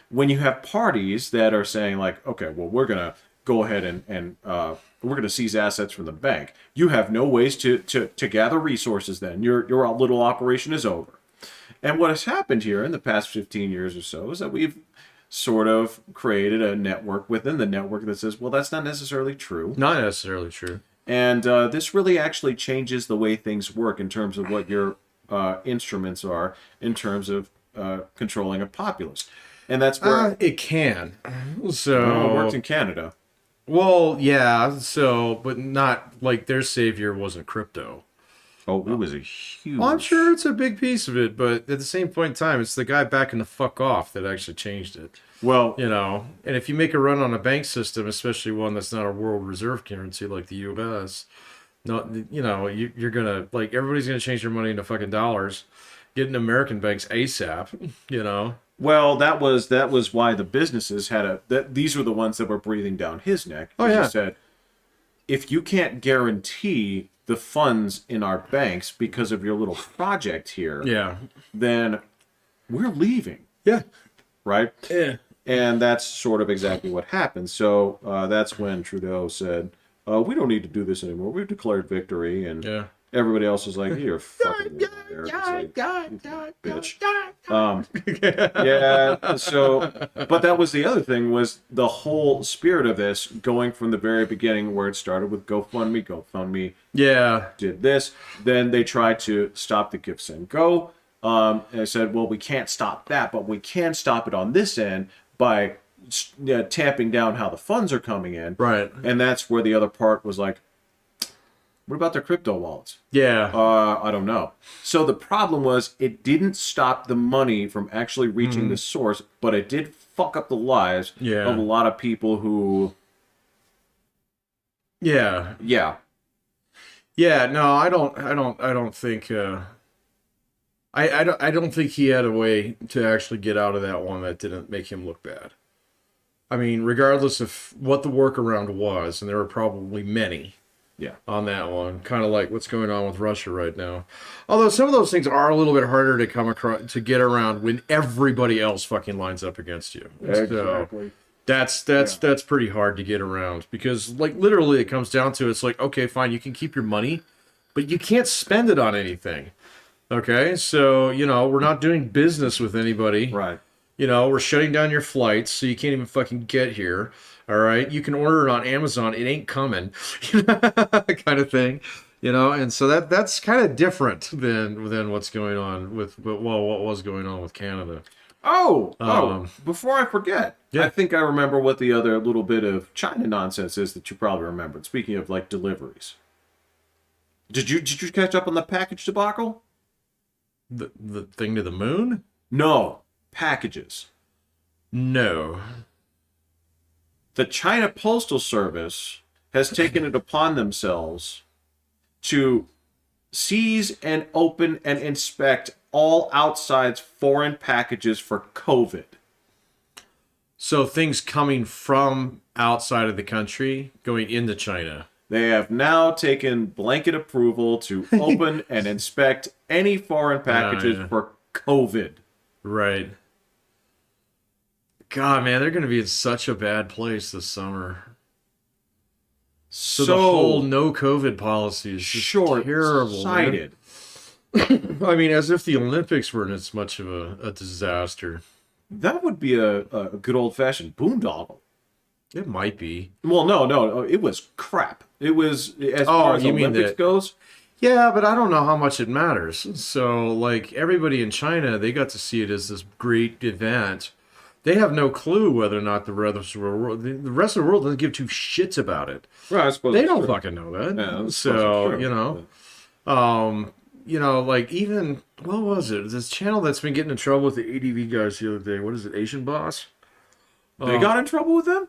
when you have parties that are saying like, okay, well, we're gonna go ahead and we're gonna seize assets from the bank. You have no ways to gather resources. Then your little operation is over. And what has happened here in the past 15 years or so is that we've sort of created a network within the network that says, well, that's not necessarily true. Not necessarily true. And this really actually changes the way things work in terms of what your instruments are in terms of controlling a populace. And that's where... it can. So it worked in Canada. Well, yeah, but not like their savior wasn't crypto. Oh, it was a huge... Well, I'm sure it's a big piece of it, but at the same point in time, it's the guy backing the fuck off that actually changed it. Well, and if you make a run on a bank system, especially one that's not a world reserve currency like the U.S., you're gonna everybody's gonna change their money into fucking dollars, get into American banks ASAP. Well, that was why the businesses had these were the ones that were breathing down his neck. Oh yeah. He said, if you can't guarantee the funds in our banks because of your little project here, yeah, then we're leaving. Yeah. Right? Yeah. And that's sort of exactly what happened. So that's when Trudeau said, we don't need to do this anymore. We've declared victory. And Yeah. everybody else was like, you're fucking liar. It's like, bitch. Yeah, so, but that was the other thing, was the whole spirit of this going from the very beginning, where it started with GoFundMe Yeah. did this. Then they tried to stop the Give Send Go. And I said, well, we can't stop that, but we can stop it on this end by tamping down how the funds are coming in. Right. And that's where the other part was like, what about their crypto wallets? Yeah. I don't know. So the problem was, it didn't stop the money from actually reaching the source, but it did fuck up the lives of a lot of people who. Yeah. Yeah. Yeah. No, I don't think. I don't think he had a way to actually get out of that one that didn't make him look bad. I mean, regardless of what the workaround was, and there were probably many. Yeah. On that one, kind of like what's going on with Russia right now. Although some of those things are a little bit harder to come across, to get around when everybody else fucking lines up against you. Exactly. So that's pretty hard to get around, because like literally it comes down to, it's like, okay, fine, you can keep your money, but you can't spend it on anything. Okay, so we're not doing business with anybody. Right. We're shutting down your flights, so you can't even fucking get here. All right, you can order it on Amazon. It ain't coming, kind of thing, And so that's kind of different than what's going on with what was going on with Canada. Before I forget, yeah. I think I remember what the other little bit of China nonsense is that you probably remembered. Speaking of like deliveries, did you catch up on the package debacle? The thing to the moon? No, packages. No. The China Postal Service has taken it upon themselves to seize and open and inspect all outside foreign packages for COVID. So things coming from outside of the country going into China. They have now taken blanket approval to open and inspect any foreign packages for COVID. Right. God, man, they're going to be in such a bad place this summer. So the whole no COVID policy is just terrible. Short-sighted. I mean, as if the Olympics weren't as much of a disaster. That would be a good old-fashioned boondoggle. It might be. Well, no, it was crap. It was, as far as the Olympics goes. Yeah, but I don't know how much it matters. So, like, everybody in China, they got to see it as this great event. They have no clue whether or not the rest of the world doesn't give two shits about it. Right, I suppose they don't fucking know that. Yeah, so like even what was it? This channel that's been getting in trouble with the ADV guys the other day. What is it? Asian Boss. They got in trouble with them?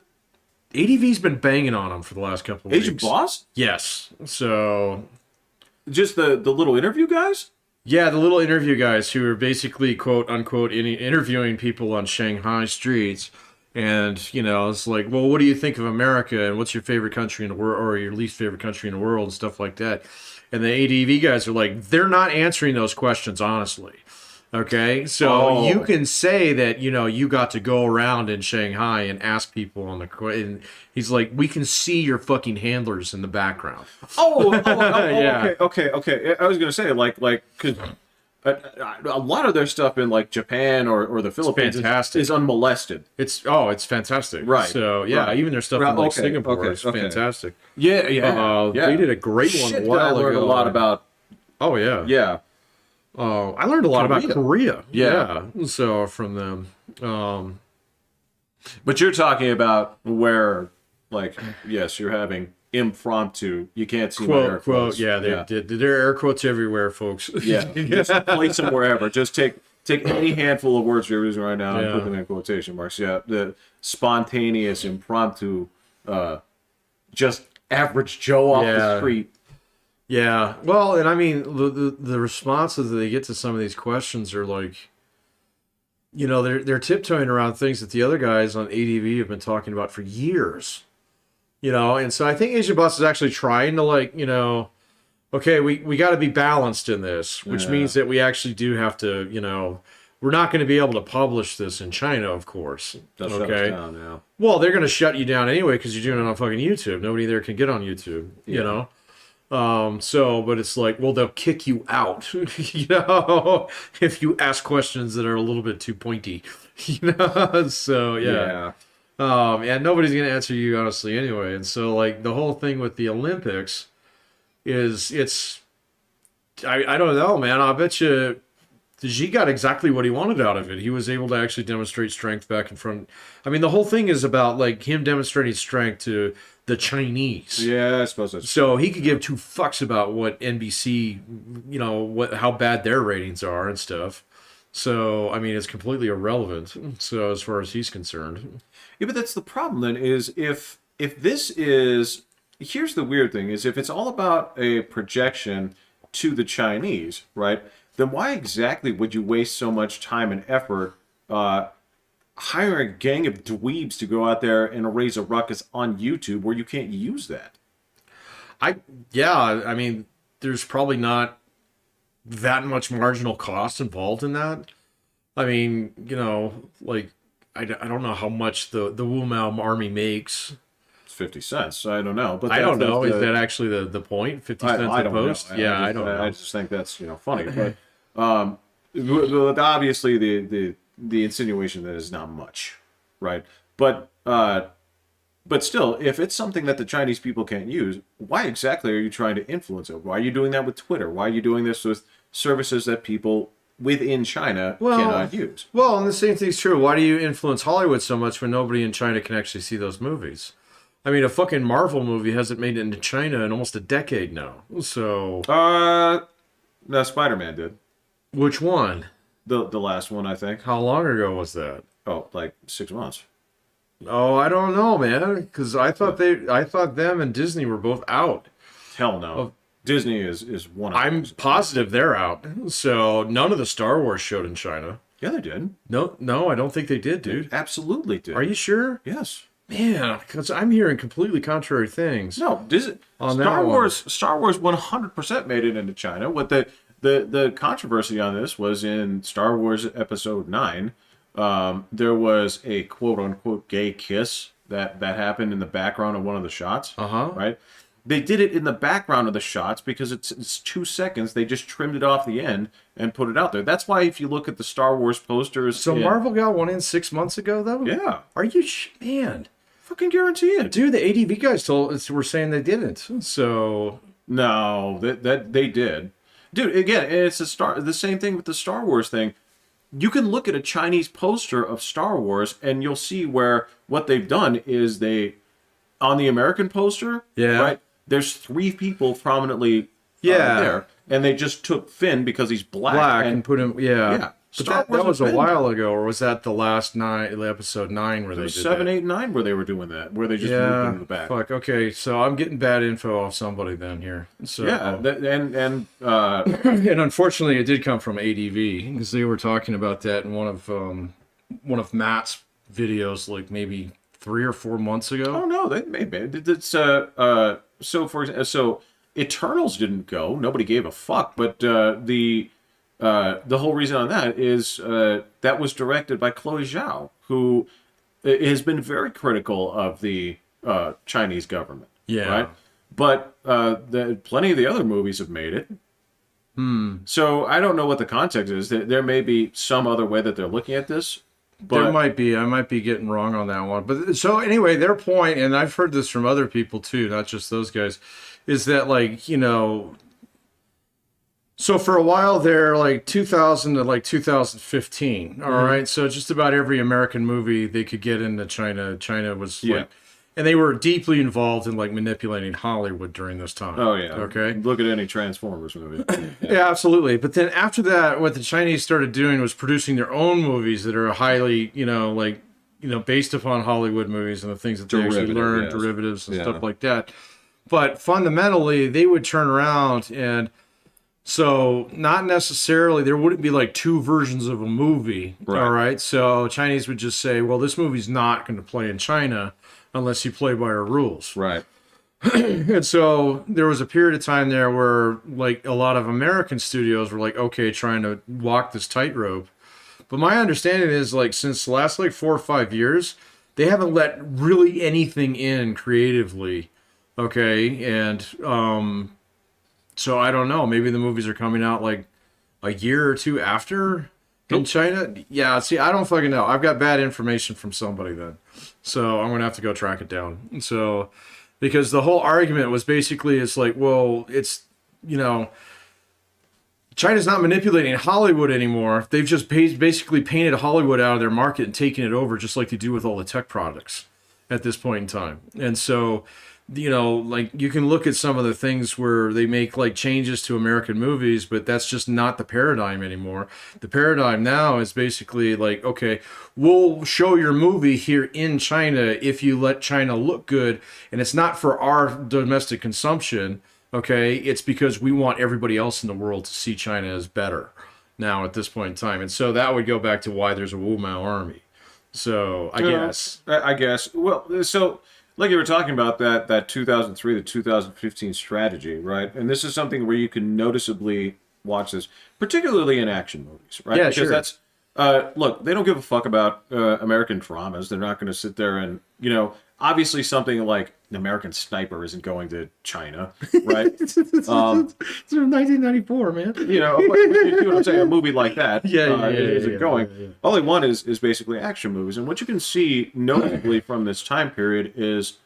ADV's been banging on them for the last couple of weeks. Asian Boss? Yes. So just the little interview guys? Yeah, the little interview guys who are basically, quote unquote, interviewing people on Shanghai streets. And, it's like, well, what do you think of America? And what's your favorite country in the world, or your least favorite country in the world, and stuff like that. And the ADV guys are like, they're not answering those questions honestly. Okay, so you can say that, you got to go around in Shanghai and ask people and he's like, we can see your fucking handlers in the background. Yeah. Okay. I was going to say, like, because a lot of their stuff in, like, Japan or the Philippines is unmolested. It's fantastic. Right. So, yeah, even their stuff in, like, Singapore is fantastic. Yeah. They did a great one a while ago. I learned a lot about. Oh, yeah. Yeah. I learned a lot about Korea. Yeah. So from them. But you're talking about where, like, yes, you're having impromptu. You can't see my air quotes. Yeah, there are air quotes everywhere, folks. Yeah. Just place them wherever. Just take any handful of words you're using right now and put them in quotation marks. Yeah. The spontaneous, impromptu, just average Joe off the street. Yeah, well, and I mean, the responses that they get to some of these questions are like, they're tiptoeing around things that the other guys on ADV have been talking about for years, and so I think Asian Boss is actually trying to, like, okay, we got to be balanced in this, which means that we actually do have to, we're not going to be able to publish this in China, of course. They'll shut us down now. Well, they're going to shut you down anyway because you're doing it on fucking YouTube. Nobody there can get on YouTube, you know? But it's like, well, they'll kick you out, you know, if you ask questions that are a little bit too pointy, you know? So, yeah. And nobody's going to answer you honestly anyway. And so, like, the whole thing with the Olympics is I don't know, man. I bet you Xi got exactly what he wanted out of it. He was able to actually demonstrate strength back in front. I mean, the whole thing is about, like, him demonstrating strength to the Chinese. Yeah, I suppose that's so he could give two fucks about what NBC, you know, how bad their ratings are and stuff. So, I mean, it's completely irrelevant. So, as far as he's concerned. Yeah, but that's the problem then, is if this is, here's the weird thing, is if it's all about a projection to the Chinese, right, then why exactly would you waste so much time and effort hiring a gang of dweebs to go out there and raise a ruckus on YouTube where you can't use that? I mean, there's probably not that much marginal cost involved in that. I mean, you know, like, I don't know how much the Wu Mao army makes. It's 50 cents. I don't know. But I don't know. Is that actually the point? 50 cents I a don't post? know. Yeah, I don't know. I just think that's, you know, funny. But obviously the insinuation that is not much, right? But still, if it's something that the Chinese people can't use, why exactly are you trying to influence it? Why are you doing that with Twitter? Why are you doing this with services that people within China cannot use? Well, and the same thing's true. Why do you influence Hollywood so much when nobody in China can actually see those movies? I mean, a fucking Marvel movie hasn't made it into China in almost a decade now. So, no, Spider-Man did. Which one? The last one, I think. How long ago was that? Oh, like 6 months. Oh, I don't know, man. Because I thought them and Disney were both out. Hell no. Disney is one of them. I'm positive they're out. So none of the Star Wars showed in China. Yeah, they did. No, I don't think they did, dude. They absolutely did. Are you sure? Yes. Man, because I'm hearing completely contrary things. No, Star Wars 100% made it into China. What the controversy on this was in Star Wars Episode 9. There was a quote unquote gay kiss that happened in the background of one of the shots. Right? They did it in the background of the shots because it's 2 seconds. They just trimmed it off the end and put it out there. That's why if you look at the Star Wars posters... So Marvel got one in 6 months ago, though? Yeah. Are you... Man. Fucking guarantee it. Dude, the ADV guys were saying they didn't. So... No, that they did. Dude, again, it's the same thing with the Star Wars thing. You can look at a Chinese poster of Star Wars and you'll see where what they've done is on the American poster, right? There's 3 people prominently there, and they just took Finn because he's black and put him. Yeah. But that was a while ago, or was that the last episode 9 where they did 7, 8, 9 where they were doing that, where they just moved into the back. Fuck. Okay, so I'm getting bad info off somebody then here. So and unfortunately, it did come from ADV because they were talking about that in one of Matt's videos, like maybe 3 or 4 months ago. Oh no, it's so Eternals didn't go. Nobody gave a fuck, but the whole reason on that is that was directed by Chloe Zhao, who has been very critical of the Chinese government. Yeah. Right? But plenty of the other movies have made it. So I don't know what the context is. There may be some other way that they're looking at this. But there might be. I might be getting wrong on that one. But so anyway, their point, and I've heard this from other people too, not just those guys, is that, like, you know, so for a while there, like 2000 to like 2015, all right? So just about every American movie they could get into China was like, and they were deeply involved in like manipulating Hollywood during this time. Oh yeah. Okay. Look at any Transformers movie. Yeah, absolutely. But then after that, what the Chinese started doing was producing their own movies that are highly, based upon Hollywood movies and the things that they actually learned, derivatives and stuff like that. But fundamentally, they would turn around and so not necessarily, there wouldn't be like 2 versions of a movie. Right. All right. So Chinese would just say, well, this movie's not going to play in China unless you play by our rules. Right. And so there was a period of time there where like a lot of American studios were like, okay, trying to walk this tightrope. But my understanding is like since the last like 4 or 5 years, they haven't let really anything in creatively. Okay, and so I don't know. Maybe the movies are coming out like a year or two after in China. Yeah, see, I don't fucking know. I've got bad information from somebody then, so I'm gonna have to go track it down. So because the whole argument was basically it's like, well, it's you know. China's not manipulating Hollywood anymore. They've just basically painted Hollywood out of their market and taken it over, just like they do with all the tech products at this point in time. And so, like you can look at some of the things where they make like changes to American movies, but that's just not the paradigm anymore. The paradigm now is basically like, okay, we'll show your movie here in China if you let China look good, and it's not for our domestic consumption. Okay, it's because we want everybody else in the world to see China as better now at this point in time. And so that would go back to why there's a Wu Mao army. So I guess. I guess. Well, so like you were talking about that 2003 to 2015 strategy, right? And this is something where you can noticeably watch this, particularly in action movies, right? Yeah, because sure. that's look, they don't give a fuck about American dramas. They're not going to sit there and obviously something like an American Sniper isn't going to China, right? It's from 1994, man. But you know what I'm saying? A movie like that, isn't going. Yeah. All they want is basically action movies. And what you can see notably from this time period is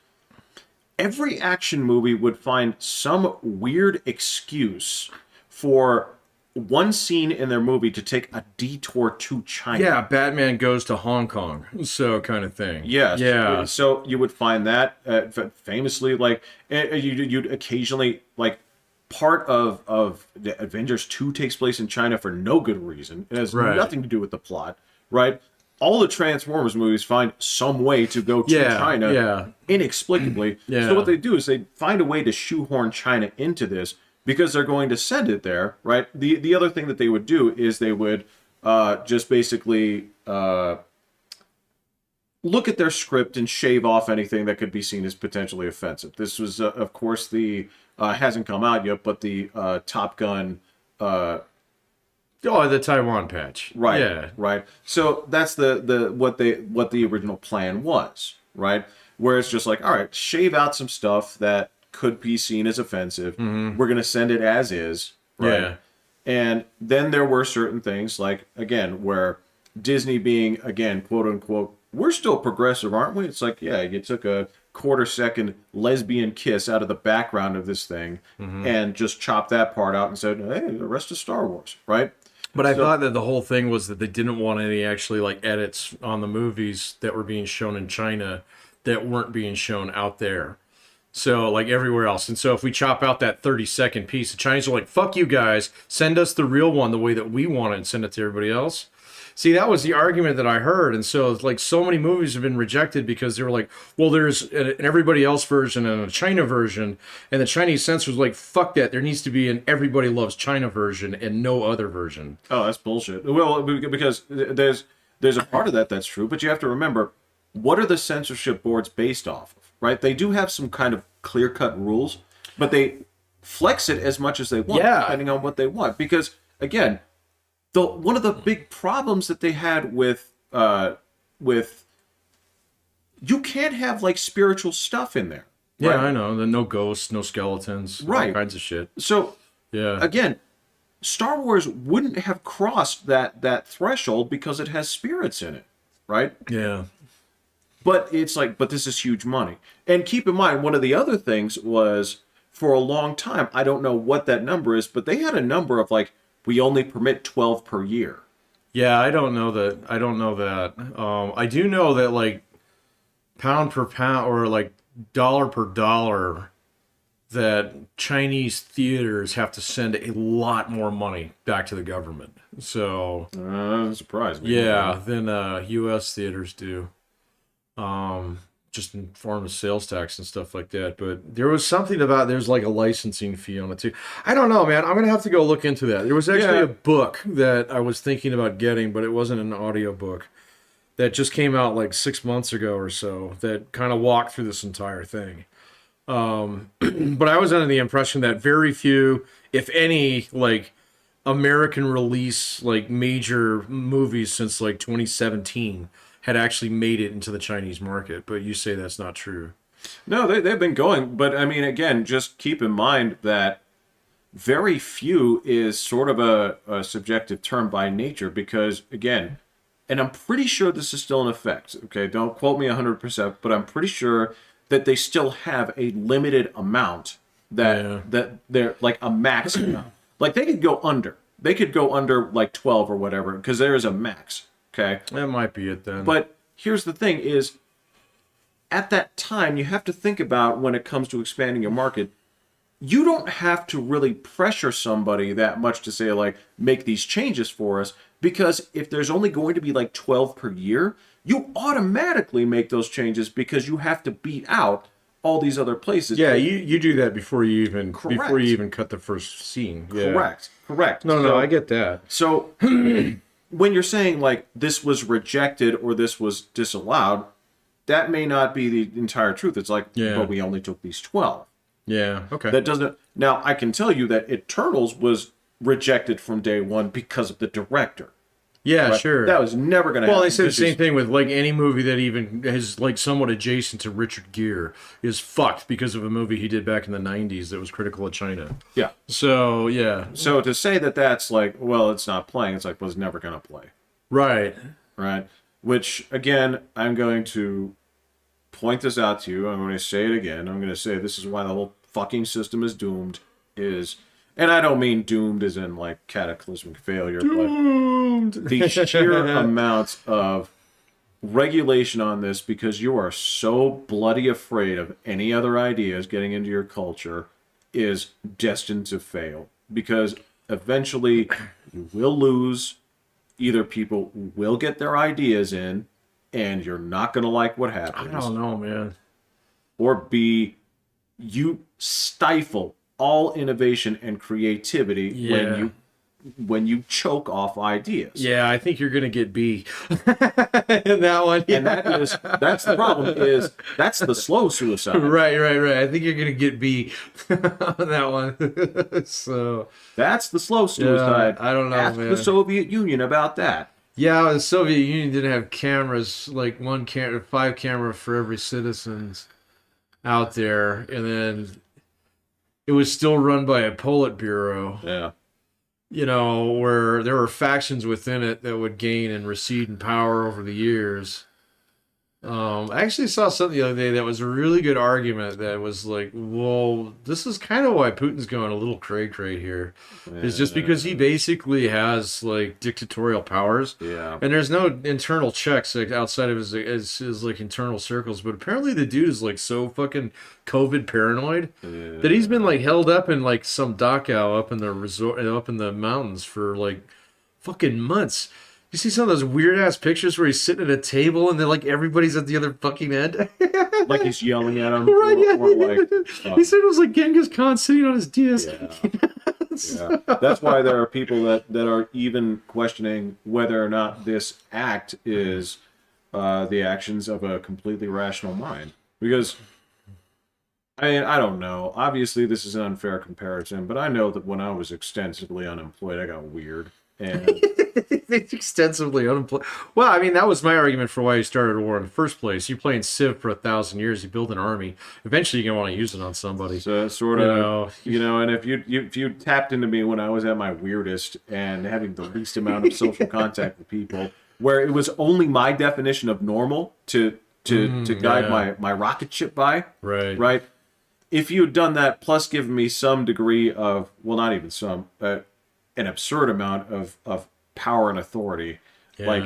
every action movie would find some weird excuse for one scene in their movie to take a detour to China. Yeah, Batman goes to Hong Kong, so kind of thing. Yes. Yeah. So you would find that famously, like you'd occasionally like part of the Avengers 2 takes place in China for no good reason. It has Right. nothing to do with the plot, right? All the Transformers movies find some way to go to China inexplicably. Yeah. So what they do is they find a way to shoehorn China into this because they're going to send it there, right? The other thing that they would do is they would just basically look at their script and shave off anything that could be seen as potentially offensive. This was, of course, the hasn't come out yet, but the Top Gun. The Taiwan patch. Right. Yeah. Right. So that's the what the original plan was, right? Where it's just like, all right, shave out some stuff that could be seen as offensive. Mm-hmm. We're gonna send it as is, right? Yeah. And then there were certain things like, again, where Disney being, again, quote unquote, we're still progressive, aren't we? It's like, yeah, you took a quarter-second lesbian kiss out of the background of this thing and just chopped that part out and said, hey, the rest is Star Wars, right? But I thought that the whole thing was that they didn't want any actually like edits on the movies that were being shown in China that weren't being shown out there. So like everywhere else. And so if we chop out that 30-second piece, the Chinese are like, fuck you guys, send us the real one the way that we want it and send it to everybody else. See, that was the argument that I heard. And so it's like so many movies have been rejected because they were like, well, there's an everybody else version and a China version. And the Chinese censor was like, fuck that. There needs to be an everybody loves China version and no other version. Oh, that's bullshit. Well, because there's a part of that that's true, but you have to remember, what are the censorship boards based off of, right? They do have some kind of clear-cut rules, but they flex it as much as they want, depending on what they want. Because, again, one of the big problems that they had with you can't have like spiritual stuff in there. Yeah, right? I know. No ghosts, no skeletons, Right. all kinds of shit. So Yeah. again, Star Wars wouldn't have crossed that threshold because it has spirits in it, right? Yeah. But it's like, but this is huge money. And keep in mind, one of the other things was for a long time, I don't know what that number is, but they had a number of like, we only permit 12 per year. Yeah, I don't know that. I don't know that. I do know that like pound per pound or like dollar per dollar that Chinese theaters have to send a lot more money back to the government. So Surprised me. yeah, than U.S. theaters do. Just in form of sales tax and stuff like that. But there was something about there's like a licensing fee on it too. I don't know, man. I'm gonna have to go look into that. There was actually a book that I was thinking about getting, but it wasn't an audio book that just came out like 6 months ago or so that kind of walked through this entire thing. But I was under the impression that very few, if any, like American release like major movies since like 2017 had actually made it into the Chinese market. But you say that's not true. No, they've been going, but I mean, again, just keep in mind that very few is sort of a subjective term by nature because, again, and I'm pretty sure this is still in effect, okay? Don't quote me 100%, but I'm pretty sure that they still have a limited amount that they're like a max amount. Like they could go under. They could go under like 12 or whatever because there is a max, okay? That might be it then. But here's the thing is at that time you have to think about when it comes to expanding your market, you don't have to really pressure somebody that much to say like make these changes for us because if there's only going to be like 12 per year, you automatically make those changes because you have to beat out all these other places. Yeah, you do that before you even Correct. cut the first scene. Yeah. Correct. No, I get that. So when you're saying like this was rejected or this was disallowed, that may not be the entire truth. It's like, but we only took these 12. Yeah, okay. That doesn't. Now I can tell you that Eternals was rejected from day one because of the director. Yeah, Right? sure. That was never going to happen. Well, they said the because same thing with like any movie that even is like somewhat adjacent to Richard Gere is fucked because of a movie he did back in the 90s that was critical of China. Yeah. So, yeah. So to say that that's like, well, it's not playing, it's like, well, it's never going to play. Right. Right. Which, again, I'm going to point this out to you. I'm going to say it again. I'm going to say this is why the whole fucking system is doomed. And I don't mean doomed as in like cataclysmic failure, but the sheer amount of regulation on this because you are so bloody afraid of any other ideas getting into your culture is destined to fail because eventually you will lose. Either people will get their ideas in and you're not going to like what happens. I don't know, man. Or B, you stifle all innovation and creativity when you choke off ideas. Yeah, I think you're gonna get B in that one. And that's the problem is that's the slow suicide. Right. I think you're gonna get B on that one. So that's the slow suicide. I don't know, Ask man. the Soviet Union about that. Yeah, the Soviet Union didn't have cameras, like 5 cameras for every citizens out there, and then it was still run by a Politburo. Yeah. You know, where there were factions within it that would gain and recede in power over the years. I actually saw something the other day that was a really good argument that was like, well, this is kind of why Putin's going a little cray-cray here. It's just because he basically has like dictatorial powers. Yeah. And there's no internal checks like outside of his like internal circles. But apparently the dude is like so fucking COVID paranoid that he's been like held up in like some Dachau up in the resort, up in the mountains for like fucking months. You see some of those weird ass pictures where he's sitting at a table and then like everybody's at the other fucking end. Like he's yelling at him. Right, yeah. Or like, he said it was like Genghis Khan sitting on his disc. Yeah. That's why there are people that are even questioning whether or not this act is the actions of a completely rational mind. Because, I mean, I don't know. Obviously, this is an unfair comparison, but I know that when I was extensively unemployed, I got weird. And extensively unemployed. Well, I mean, that was my argument for why you started a war in the first place. You play in Civ for 1,000 years, you build an army. Eventually, you're gonna want to use it on somebody. so sort of, and if you tapped into me when I was at my weirdest and having the least amount of social contact with people, where it was only my definition of normal to guide my rocket ship by, right? If you had done that, plus given me some degree of, well, not even some, an absurd amount of power and authority, like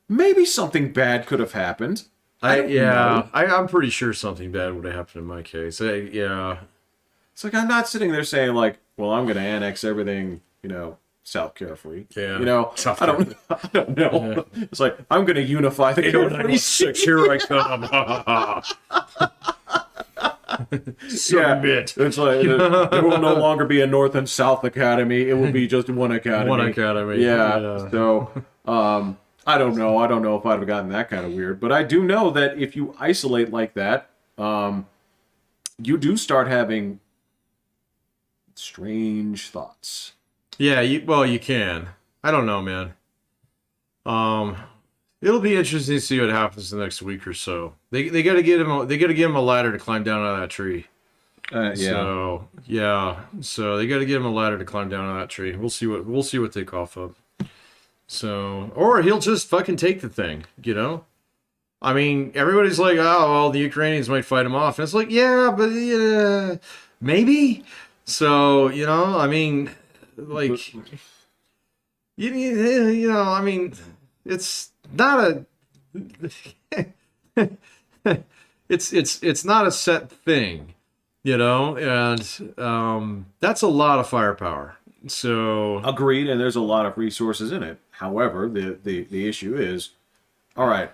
maybe something bad could have happened. I'm pretty sure something bad would have happened in my case. It's like I'm not sitting there saying like, well, I'm going to annex everything, South Carefree. Yeah. I don't know. Yeah. It's like I'm going to unify the Carefree. Here I come. It's like there will no longer be a North and South Academy. It will be just one academy. One academy. Yeah. So I don't know. I don't know if I'd have gotten that kind of weird, but I do know that if you isolate like that, you do start having strange thoughts. Yeah, you can. I don't know, man. Um, it'll be interesting to see what happens the next week or so. They got to get him. They got to give him a ladder to climb down out of that tree. Yeah. So yeah, so they got to give him a ladder to climb down out of that tree. We'll see what they cough up. So, or he'll just fucking take the thing. You know. I mean, everybody's like, oh, well, the Ukrainians might fight him off. And it's like, yeah, but maybe. So, I mean, like, I mean, it's not a, it's not a set thing, and that's a lot of firepower. So, Agreed, and there's a lot of resources in it. However, the issue is, all right,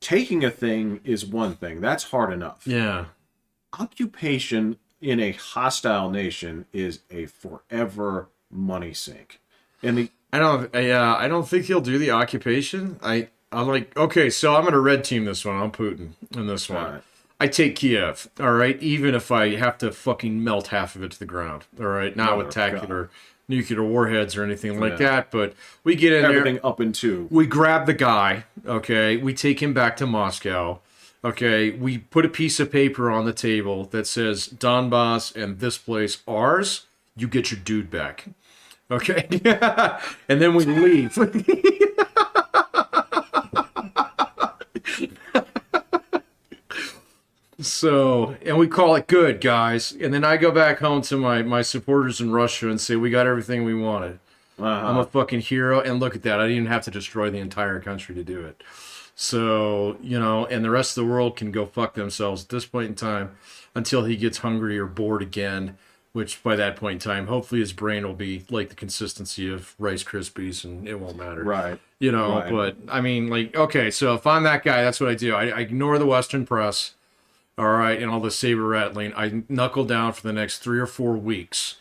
taking a thing is one thing. That's hard enough. yeah. Occupation in a hostile nation is a forever money sink. And I don't think he'll do the occupation. I'm like, okay, so I'm gonna red team this one. I'm Putin in this one. All right. I take Kiev, all right, even if I have to fucking melt half of it to the ground, all right, not with tacular nuclear warheads or anything like that, but we get in everything there, up into. we grab the guy, okay, we take him back to Moscow, okay, we put a piece of paper on the table that says Donbass and this place ours, you get your dude back, okay, and then we leave. So, and we call it good, guys. And then I go back home to my supporters in Russia and say, we got everything we wanted. I'm a fucking hero. And look at that. I didn't even have to destroy the entire country to do it. So, and the rest of the world can go fuck themselves at this point in time until he gets hungry or bored again, which by that point in time, hopefully his brain will be like the consistency of Rice Krispies and it won't matter. Right. Right. But I mean, like, okay, so if I'm that guy, that's what I do. I ignore the Western press. All right, and all the saber rattling. I knuckle down for the next 3 or 4 weeks.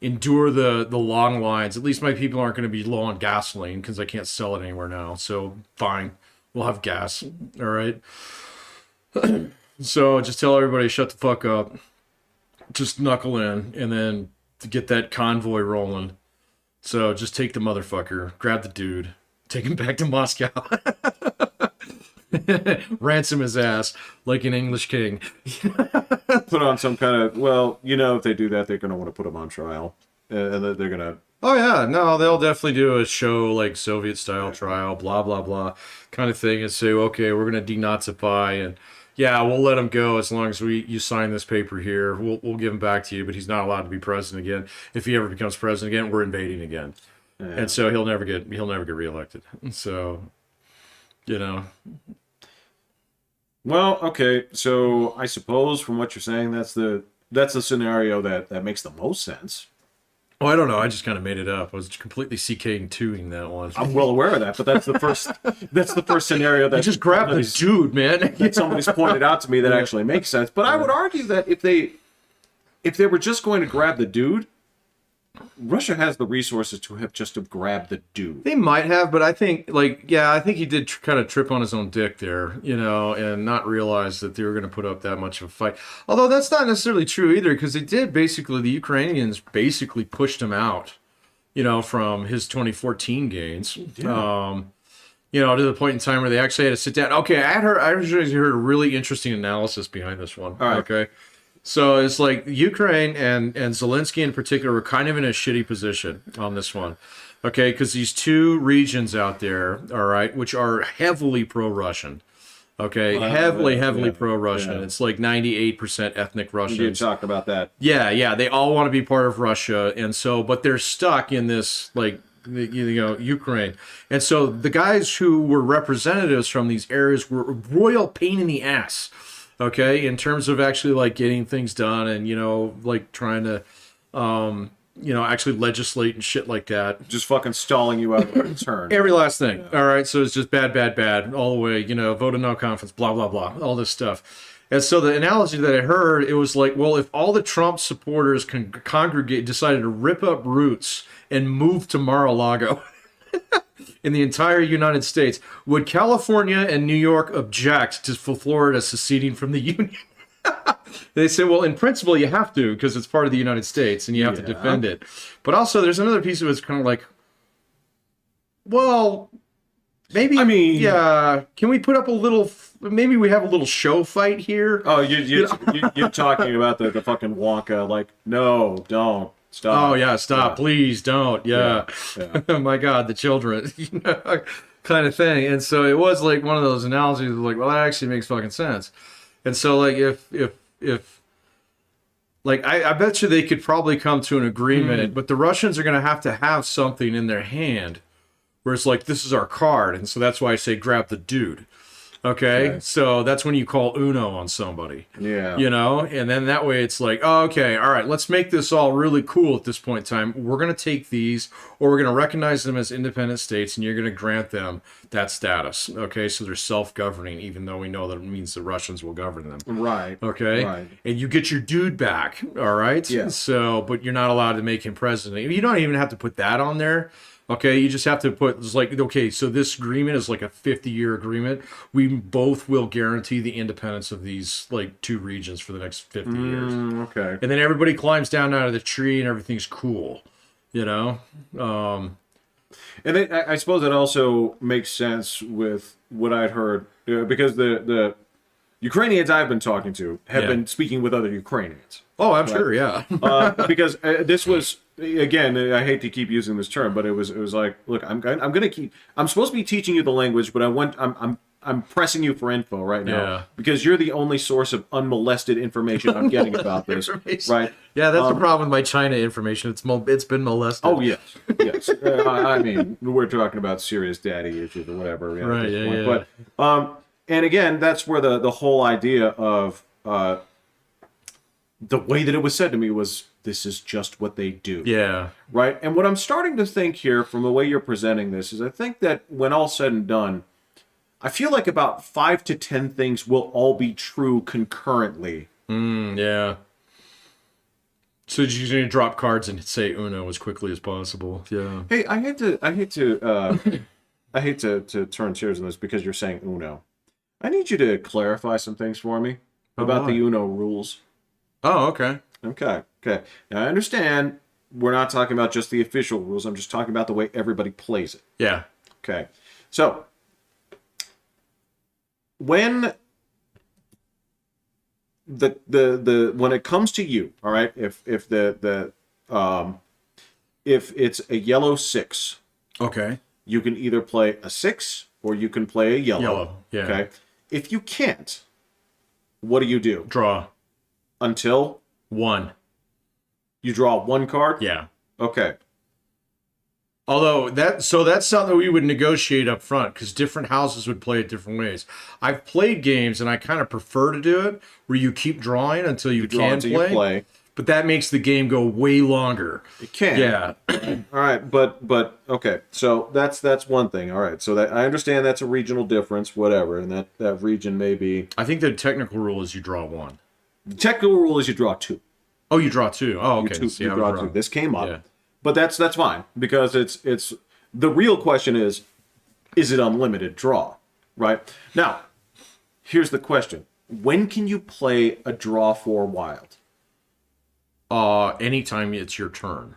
Endure the long lines. At least my people aren't going to be low on gasoline because I can't sell it anywhere now. So fine, we'll have gas. All right. So just tell everybody shut the fuck up. Just knuckle in, and then to get that convoy rolling. So just take the motherfucker, grab the dude, take him back to Moscow. Ransom his ass like an English king. Put on some kind of, well, if they do that, they're going to want to put him on trial. And they're going to. Oh, yeah. No, they'll definitely do a show like Soviet style trial, blah, blah, blah kind of thing and say, okay, we're going to denazify and yeah, we'll let him go as long as you sign this paper here. We'll give him back to you, but he's not allowed to be president again. If he ever becomes president again, we're invading again. Yeah. And so he'll never get reelected. So, Well, okay, so I suppose from what you're saying, that's the scenario that makes the most sense. Oh, I don't know. I just kind of made it up. I was completely CKing twoing that one. I'm well aware of that, but that's the first scenario that you just grab the dude, man. that somebody's pointed out to me that actually makes sense. But I would argue that if they were just going to grab the dude, Russia has the resources to have grabbed the dude. They might have, but I think, I think he did kind of trip on his own dick there, and not realize that they were going to put up that much of a fight. Although that's not necessarily true either, because the Ukrainians basically pushed him out, from his 2014 gains. Yeah. To the point in time where they actually had to sit down. Okay, I actually heard a really interesting analysis behind this one. All right. Okay. So it's like Ukraine and Zelensky in particular were kind of in a shitty position on this one. Okay, because these two regions out there, all right, which are heavily pro-Russian. Okay, heavily pro-Russian. Yeah. It's like 98% ethnic Russians. You talked about that. Yeah, they all want to be part of Russia, and so, but they're stuck in this, Ukraine. And so the guys who were representatives from these areas were a royal pain in the ass. Okay, in terms of actually getting things done and trying to actually legislate and shit like that. Just fucking stalling you out of turn. Every last thing. Yeah. All right, so it's just bad all the way. Vote of no confidence, blah blah blah, all this stuff. And so the analogy that I heard, it was like, well, if all the Trump supporters decided to rip up roots and move to Mar-a-Lago. In the entire United States, would California and New York object to Florida seceding from the Union? They say, well, in principle, you have to because it's part of the United States and you have to defend it. But also, there's another piece of it's kind of like, well, maybe. I mean, yeah. Can we put up a little? Maybe we have a little show fight here. Oh, you're talking about the fucking Wonka? Like, no, don't stop. Oh yeah, stop, please don't. Yeah. Yeah. My God, the children, kind of thing. And so it was like one of those analogies of like, well, that actually makes fucking sense. And so like if like I bet you they could probably come to an agreement, but the Russians are going to have something in their hand where it's like, this is our card. And so that's why I say grab the dude. Okay, so that's when you call Uno on somebody. Yeah. You know, and then that way it's like, oh, okay, all right, let's make this all really cool at this point in time. We're going to take these, or we're going to recognize them as independent states, and you're going to grant them that status. Okay, so they're self-governing, even though we know that it means the Russians will govern them. Right. Okay, Right. and you get your dude back. All right. Yeah. So, but you're not allowed to make him president. You don't even have to put that on there. Okay, you just have to put, it's like, okay, so this agreement is like a 50-year agreement. We both will guarantee the independence of these, like, two regions for the next 50 years. Okay. And then everybody climbs down out of the tree and everything's cool, you know? And I suppose it also makes sense with what I'd heard, because the Ukrainians I've been talking to have been speaking with other Ukrainians. Oh, I'm sure, yeah. Because this was, again, I hate to keep using this term, but it was like, look, I'm supposed to be teaching you the language, but I'm pressing you for info right now because you're the only source of unmolested information I'm getting about this, right? Yeah, that's the problem with my China information. It's been molested. Oh yes. I mean, we're talking about serious daddy issues or whatever, right? Yeah. But and again, that's where the whole idea of the way that it was said to me was, this is just what they do. Yeah. Right? And what I'm starting to think here from the way you're presenting this is I think that when all said and done, I feel like about 5 to 10 things will all be true concurrently. Yeah. So you're going to drop cards and say Uno as quickly as possible. Yeah. Hey, I hate to turn tears on this because you're saying Uno. I need you to clarify some things for me about the Uno rules. Oh, okay. Okay. Now, I understand we're not talking about just the official rules. I'm just talking about the way everybody plays it. Yeah. Okay. So, when when it comes to you, all right, if it's a yellow 6, okay, you can either play a 6 or you can play a yellow. Yeah. Okay. If you can't, what do? Draw. Until 1. You draw 1 card? Yeah. Okay. Although that's something we would negotiate up front because different houses would play it different ways. I've played games and I kind of prefer to do it where you keep drawing until you can play. But that makes the game go way longer. It can. Yeah. All right, but okay. So that's one thing. All right. So that I understand that's a regional difference, whatever, and that region may be. I think the technical rule is you draw 1. The technical rule is you draw 2. Oh, you draw 2. Oh, okay. You draw 2. This came up, but that's fine because it's the real question is it unlimited draw, right? Now, here's the question: when can you play a draw 4 wild? Anytime it's your turn.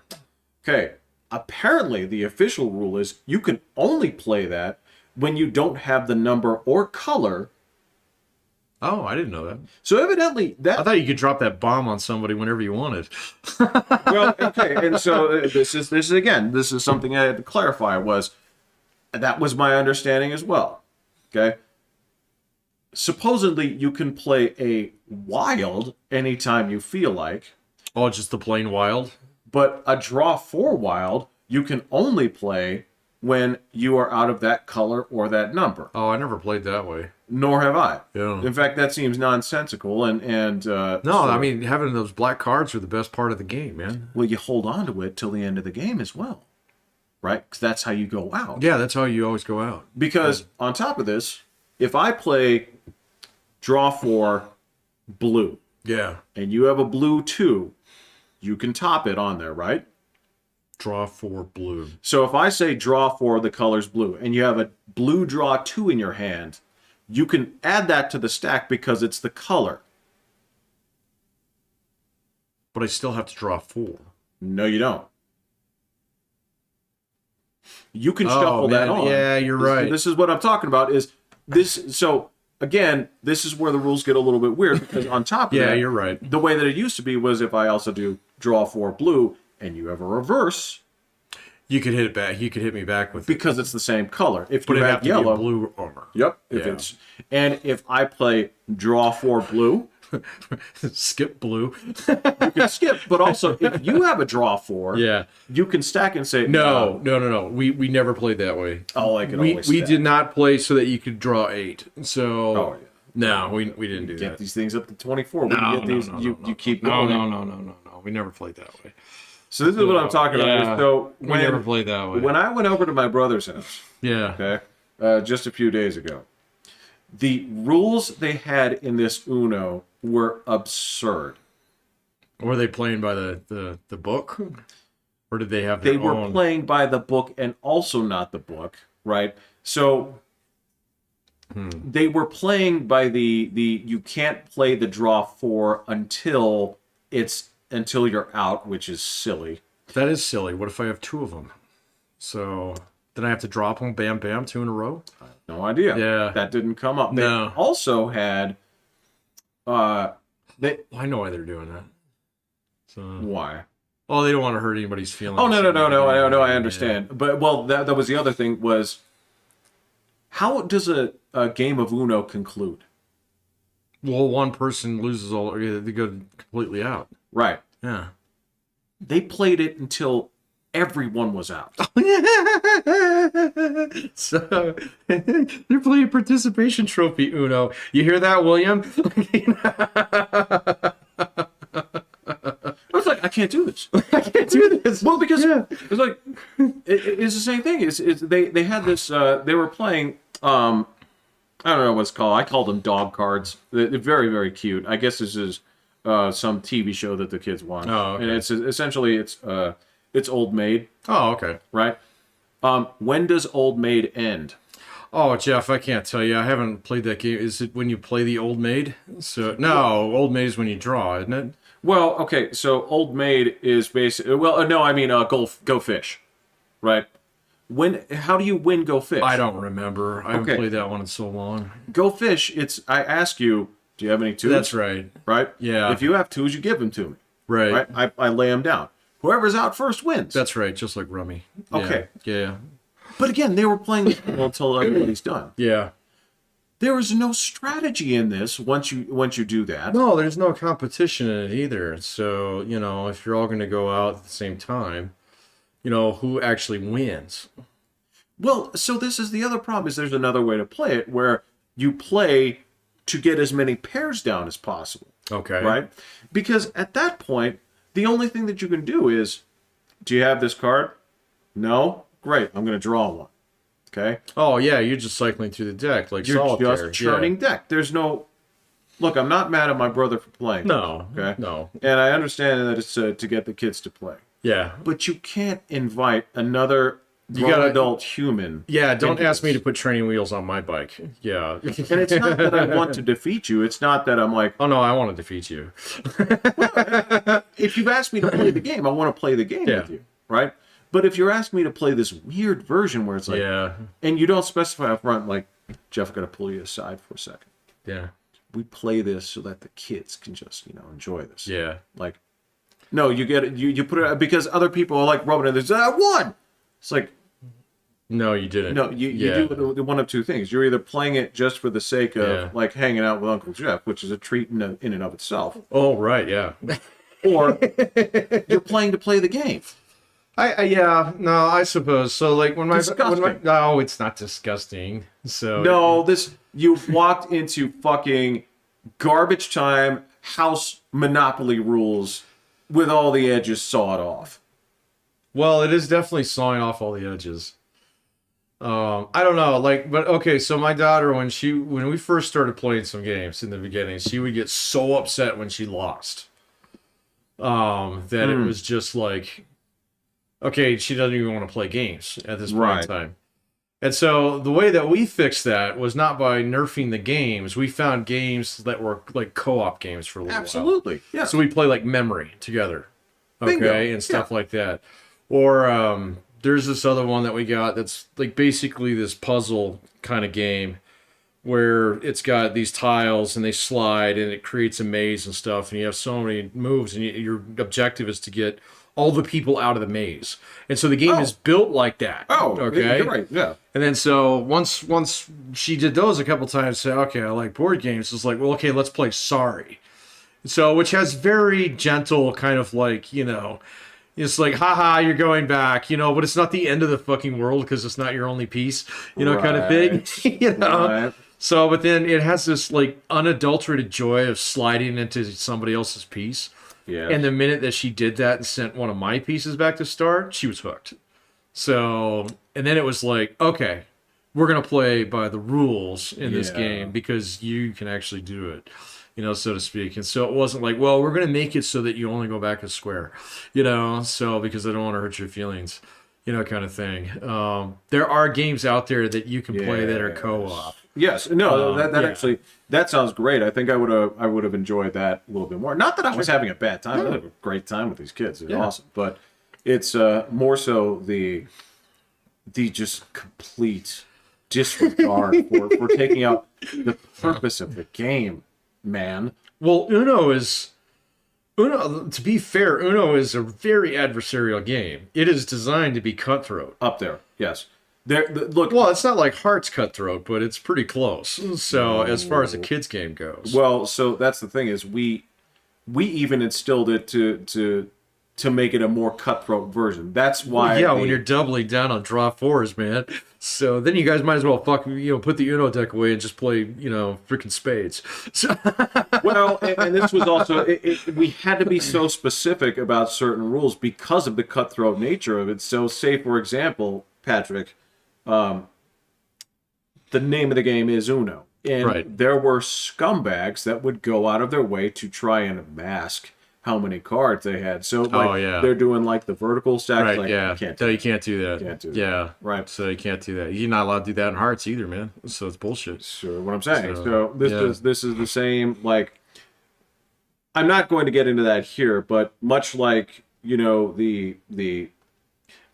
Okay. Apparently, the official rule is you can only play that when you don't have the number or color. Oh, I didn't know that. So evidently that I thought you could drop that bomb on somebody whenever you wanted. well, okay, and so this is something I had to clarify that was my understanding as well. Okay. Supposedly you can play a wild anytime you feel like. Oh, just the plain wild? But a draw 4 wild you can only play when you are out of that color or that number. Oh, I never played that way. Nor have I. Yeah. In fact, that seems nonsensical. I mean, having those black cards are the best part of the game, man. Well, you hold on to it till the end of the game as well, right? Because that's how you go out. Yeah, that's how you always go out. Because on top of this, if I play draw 4 blue, and you have a blue 2, you can top it on there, right? Draw 4 blue. So if I say draw 4, the color's blue, and you have a blue draw 2 in your hand, you can add that to the stack because it's the color. but I still have to draw 4. No, you don't. You can shuffle that on. Yeah, you're right. This is what I'm talking about. Is this so? Again, this is where the rules get a little bit weird because on top of that, you're right. The way that it used to be was if I also do draw 4 blue and you have a reverse, You could hit it back. You could hit me back with it. because it's the same color. If But you it'd have have to yellow, be blue armor. yep. If I play draw 4 blue, Skip blue. you can skip. But also, if you have a draw 4, Yeah. you can stack and say No. We never played that way. Oh, I can We always we stack. did not play so that you could draw 8. So Oh, yeah. no, we didn't do Get that. these things up to 24. When you get these, you keep No, going. no. We never played that way. So this is what I'm talking about. Yeah. So We never played that way. when I went over to my brother's house, Yeah. okay, just a few days ago, the rules they had in this Uno were absurd. Were they playing by the book? Or did they have They their were own? playing by the book and also not the book, right? So they were playing by the you can't play the draw 4 until you're out, which is silly. That is silly. What if I have 2 of them? So then I have to drop them, bam, bam, 2 in a row? No idea. Yeah. That didn't come up. No. They also had they I know why they're doing that. So, why? oh, they don't want to hurt anybody's feelings. Oh no, I understand. But well, that was the other thing was how does a game of Uno conclude? Well, one person loses all, or they go completely out. Right. Yeah. They played it until everyone was out. So they're playing participation trophy Uno. You hear that, William? I was like, I can't do this. I can't do this. Well, because Yeah. it's like it's the same thing. They had this. They were playing. I don't know what it's called. I call them dog cards. They're very, very cute. I guess this is some TV show that the kids watch. Oh, okay. And it's essentially it's Old Maid, Oh, okay. right? When does Old Maid end? Oh, Jeff, I can't tell you. I haven't played that game. Is it when you play the Old Maid? So no, Old Maid is when you draw, isn't it? Well, okay, so Old Maid is basically no, I mean go fish, right? How do you win Go Fish? I don't remember. I haven't Okay. played that one in so long. Go Fish. I ask you, do you have any twos? That's right. Right? Yeah. If you have twos, you give them to me. Right. Right? I lay them down. Whoever's out first wins. That's right. Just like Rummy. Yeah. Okay. Yeah. But again, they were playing this until everybody's done. Yeah. There is no strategy in this once you do that. No, there's no competition in it either. So, if you're all going to go out at the same time, who actually wins? Well, so this is the other problem is there's another way to play it where you play to get as many pairs down as possible. Okay. Right? Because at that point, the only thing that you can do is, do you have this card? No? Great. I'm going to draw one. Okay? Oh, yeah, you're just cycling through the deck like You're solitaire. just churning deck. There's no... Look, I'm not mad at my brother for playing. No. Okay? No. And I understand that it's to get the kids to play. Yeah. But you can't invite another grown gotta- adult human. Yeah, don't into ask me this. to put training wheels on my bike. Yeah. And it's not that I want to defeat you. It's not that I'm like, Oh, no, I want to defeat you. if you've asked me to play the game, I want to play the game Yeah. with you, right? But if you're asking me to play this weird version where it's like, Yeah. and you don't specify up front, like, Jeff, got to pull you aside for a second. Yeah. We play this so that the kids can just, enjoy this. Yeah. Like, no, you get it. You put it because other people are like rubbing it. There's one. It's like, No, you didn't. no, you Yeah. do one of two things. You're either playing it just for the sake of Yeah. like hanging out with Uncle Jeff, which is a treat in and of itself, Oh, right, yeah. or you're playing to play the game. Yeah, no, I suppose. So, like, Disgusting. no, it's not disgusting. So, No, you've walked into fucking garbage time house Monopoly rules with all the edges sawed off. well, it is definitely sawing off all the edges. I don't know, like, but okay, so my daughter, when we first started playing some games in the beginning, she would get so upset when she lost. That it was just like, okay, she doesn't even want to play games at this point Right. in time. And so the way that we fixed that was not by nerfing the games. We found games that were like co-op games for a little while. Absolutely. Yeah. So we play like Memory together, okay, Bingo. and stuff like that. Or there's this other one that we got that's like basically this puzzle kind of game where it's got these tiles and they slide and it creates a maze and stuff, and you have so many moves, and your objective is to get all the people out of the maze. And so the game is built like that. Oh, okay, you're right. Yeah. and then so once she did those a couple times, say, okay, I like board games. It's like, well, okay, let's play Sorry. So which has very gentle kind of like, it's like, haha, you're going back, but it's not the end of the fucking world because it's not your only piece, kind of thing, Right. So, but then it has this like unadulterated joy of sliding into somebody else's piece. Yeah. And the minute that she did that and sent one of my pieces back to start, she was hooked. So, and then it was like, okay, we're going to play by the rules in this game because you can actually do it, so to speak. And so it wasn't like, well, we're going to make it so that you only go back a square, so because I don't want to hurt your feelings, kind of thing. There are games out there that you can play that are co-op. Yes. No, that actually, that sounds great. I think I would have enjoyed that a little bit more. Not that I was having a bad time. I had a great time with these kids. It's awesome. But it's more so the just complete disregard for taking out the purpose of the game, man. Well, Uno, to be fair, Uno is a very adversarial game. It is designed to be cutthroat. Up there, yes. Look. Well, it's not like Hearts cutthroat, but it's pretty close. So as far as a kid's game goes. Well, so that's the thing is we even instilled it to make it a more cutthroat version. That's why. When you're doubling down on draw fours, man. So then you guys might as well put the Uno deck away and just play, freaking spades. So. Well, and this was also we had to be so specific about certain rules because of the cutthroat nature of it. So, say for example, Patrick. The name of the game is Uno. And there were scumbags that would go out of their way to try and mask how many cards they had. So they're doing like the vertical stack. Right, like, yeah. You can't do that. Can't do that. Yeah. Right. So you can't do that. You're not allowed to do that in Hearts either, man. So it's bullshit. So what I'm saying. So this is the same, like, I'm not going to get into that here, but much like, the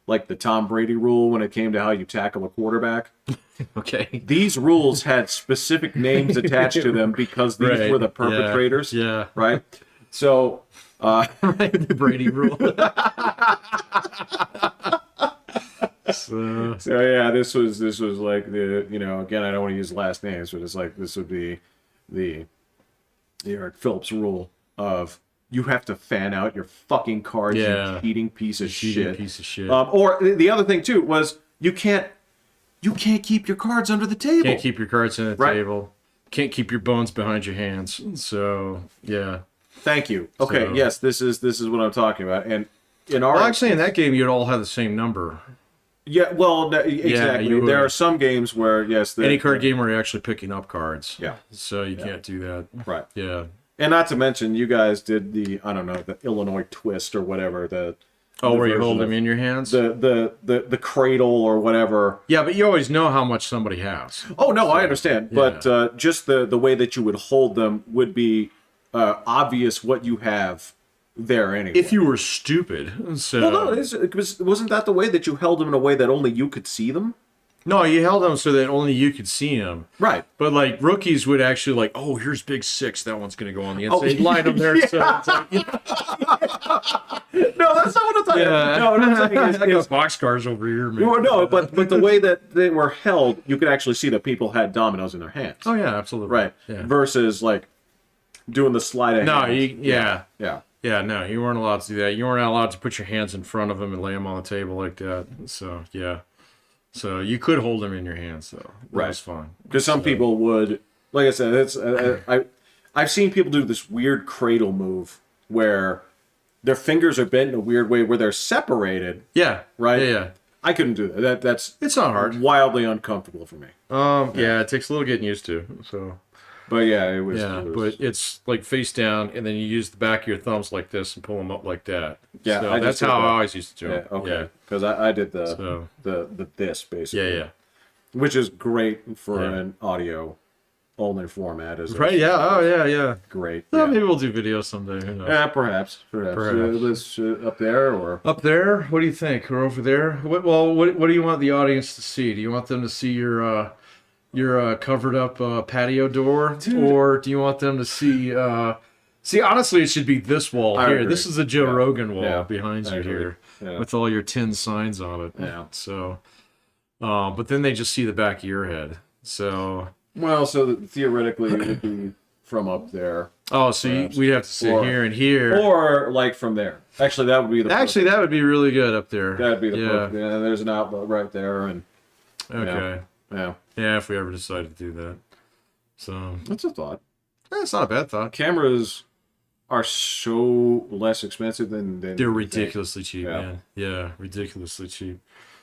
like the Tom Brady rule when it came to how you tackle a quarterback. Okay. These rules had specific names attached to them because these were the perpetrators. Yeah. Right? So, the Brady rule. So yeah, this was like the, again, I don't want to use last names, but it's like this would be the Eric Phillips rule of you have to fan out your fucking cards, you cheating piece of shit. Or the other thing too was you can't keep your cards under the table. Can't keep your cards on the table. Can't keep your bones behind your hands. So yeah. Thank you. Okay, so, yes, this is what I'm talking about. And in our actually in that game you'd all have the same number. Yeah, well, exactly. Yeah, there are some games where any card game where you're actually picking up cards. Yeah. So you can't do that. Right. Yeah. And not to mention, you guys did the Illinois twist or whatever. Where you hold them in your hands? The cradle or whatever. Yeah, but you always know how much somebody has. Oh, no, I understand. Yeah. But just the way that you would hold them would be obvious what you have there anyway. If you were stupid. So. Well, no, wasn't that the way that you held them in a way that only you could see them? No, you held them so that only you could see them. Right. But like rookies would actually like, oh, here's big six. That one's going to go on the inside. They'd line them there. So it's like, No, that's not what I'm talking about. No, what I'm saying is, I got boxcars over here, man. Well, no, but the way that they were held, you could actually see that people had dominoes in their hands. Oh, yeah, absolutely. Right. Yeah. Versus like doing the slide of hands. Yeah, no, you weren't allowed to do that. You weren't allowed to put your hands in front of them and lay them on the table like that. So, yeah. So you could hold them in your hands, though. That was fun. Because some people would, like I said, it's I've seen people do this weird cradle move where their fingers are bent in a weird way where they're separated. Yeah. Right? Yeah. I couldn't do that. It's not hard. Wildly uncomfortable for me. Yeah, it takes a little getting used to. So. But yeah, it was. But it's like face down, and then you use the back of your thumbs like this and pull them up like that. Yeah, so that's how I always used to do it. Yeah, okay. Because I did the this basically. Yeah. which is great for an audio only format. Is Right? Yeah. Oh, yeah, yeah. great. Well, Yeah. maybe we'll do video someday. Who knows? Yeah, perhaps. This up there or Up there? What do you think? Or over there? What do you want the audience to see? Do you want them to see your covered up patio door, or do you want them to see? See, honestly, it should be this wall I here. agree. This is the Joe Yeah. Rogan wall Yeah. behind I you agree. here, Yeah. with all your tin signs on it. Yeah. So, but then they just see the back of your head. So, well, so theoretically it would be from up there, oh, so we'd have to sit Or- here and here. or like from there. Actually, that would be the Actually, that would be really good up there. that'd be the yeah. perfect. Yeah, there's an outlet right there, and Okay. yeah, Yeah, if we ever decide to do that. So, that's a thought. that's not a bad thought. Cameras are so less expensive than They're you think. ridiculously cheap, Yeah. man. Yeah, ridiculously cheap.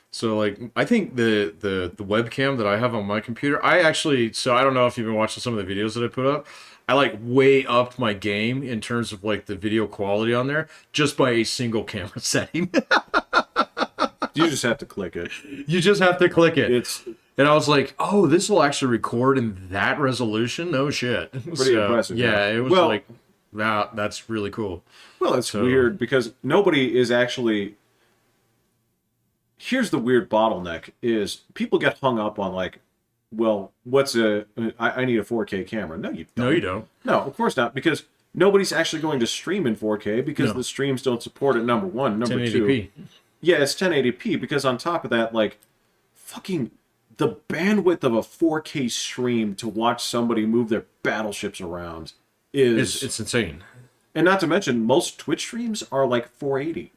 So like, I think the webcam that I have on my computer, I don't know if you've been watching some of the videos that I put up. I like way upped my game in terms of like the video quality on there just by a single camera setting. You just have to click it. You just have to click it. It's And I was like, oh, this will actually record in that resolution? No shit. pretty impressive. Yeah, it was well, like, wow, that's really cool. well, it's weird because nobody is actually. Here's the weird bottleneck: is people get hung up on like, well, I need a 4K camera. No, you don't. No, you don't. No, of course not, because nobody's actually going to stream in 4K because No. the streams don't support it. Number one, number two. 1080p. Yeah, it's 1080p because on top of that, like, fucking the bandwidth of a 4K stream to watch somebody move their battleships around is It's insane. and not to mention most Twitch streams are like 480.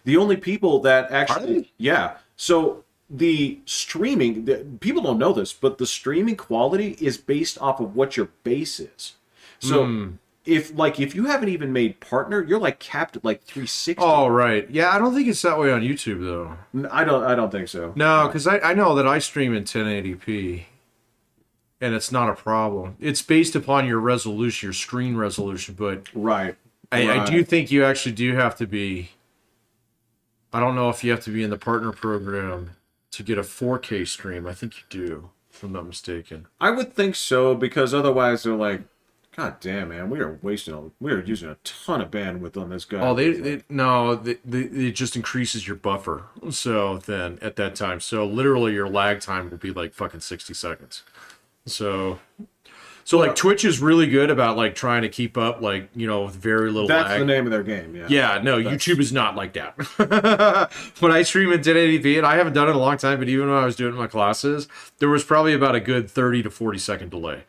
The only people that actually they? yeah. So the streaming people don't know this, but the streaming quality is based off of what your base is. So if you haven't even made partner, you're like capped at like 360. Oh, right. Yeah, I don't think it's that way on YouTube, though. I don't think so. No, because I know that I stream in 1080p, and it's not a problem. It's based upon your resolution, your screen resolution, but Right. I do think you actually do have to be... I don't know if you have to be in the partner program to get a 4K stream. I think you do, if I'm not mistaken. I would think so, because otherwise they're like, God damn, man, we are using a ton of bandwidth on this guy. Oh, it just increases your buffer. So then at that time, so literally your lag time will be like fucking 60 seconds. So like Twitch is really good about like trying to keep up, like, you know, with very little That's lag. the name of their game, yeah. Yeah, no, YouTube is not like that. When I stream in 1080p, and I haven't done it in a long time, but even when I was doing my classes, there was probably about a good 30 to 40 second delay.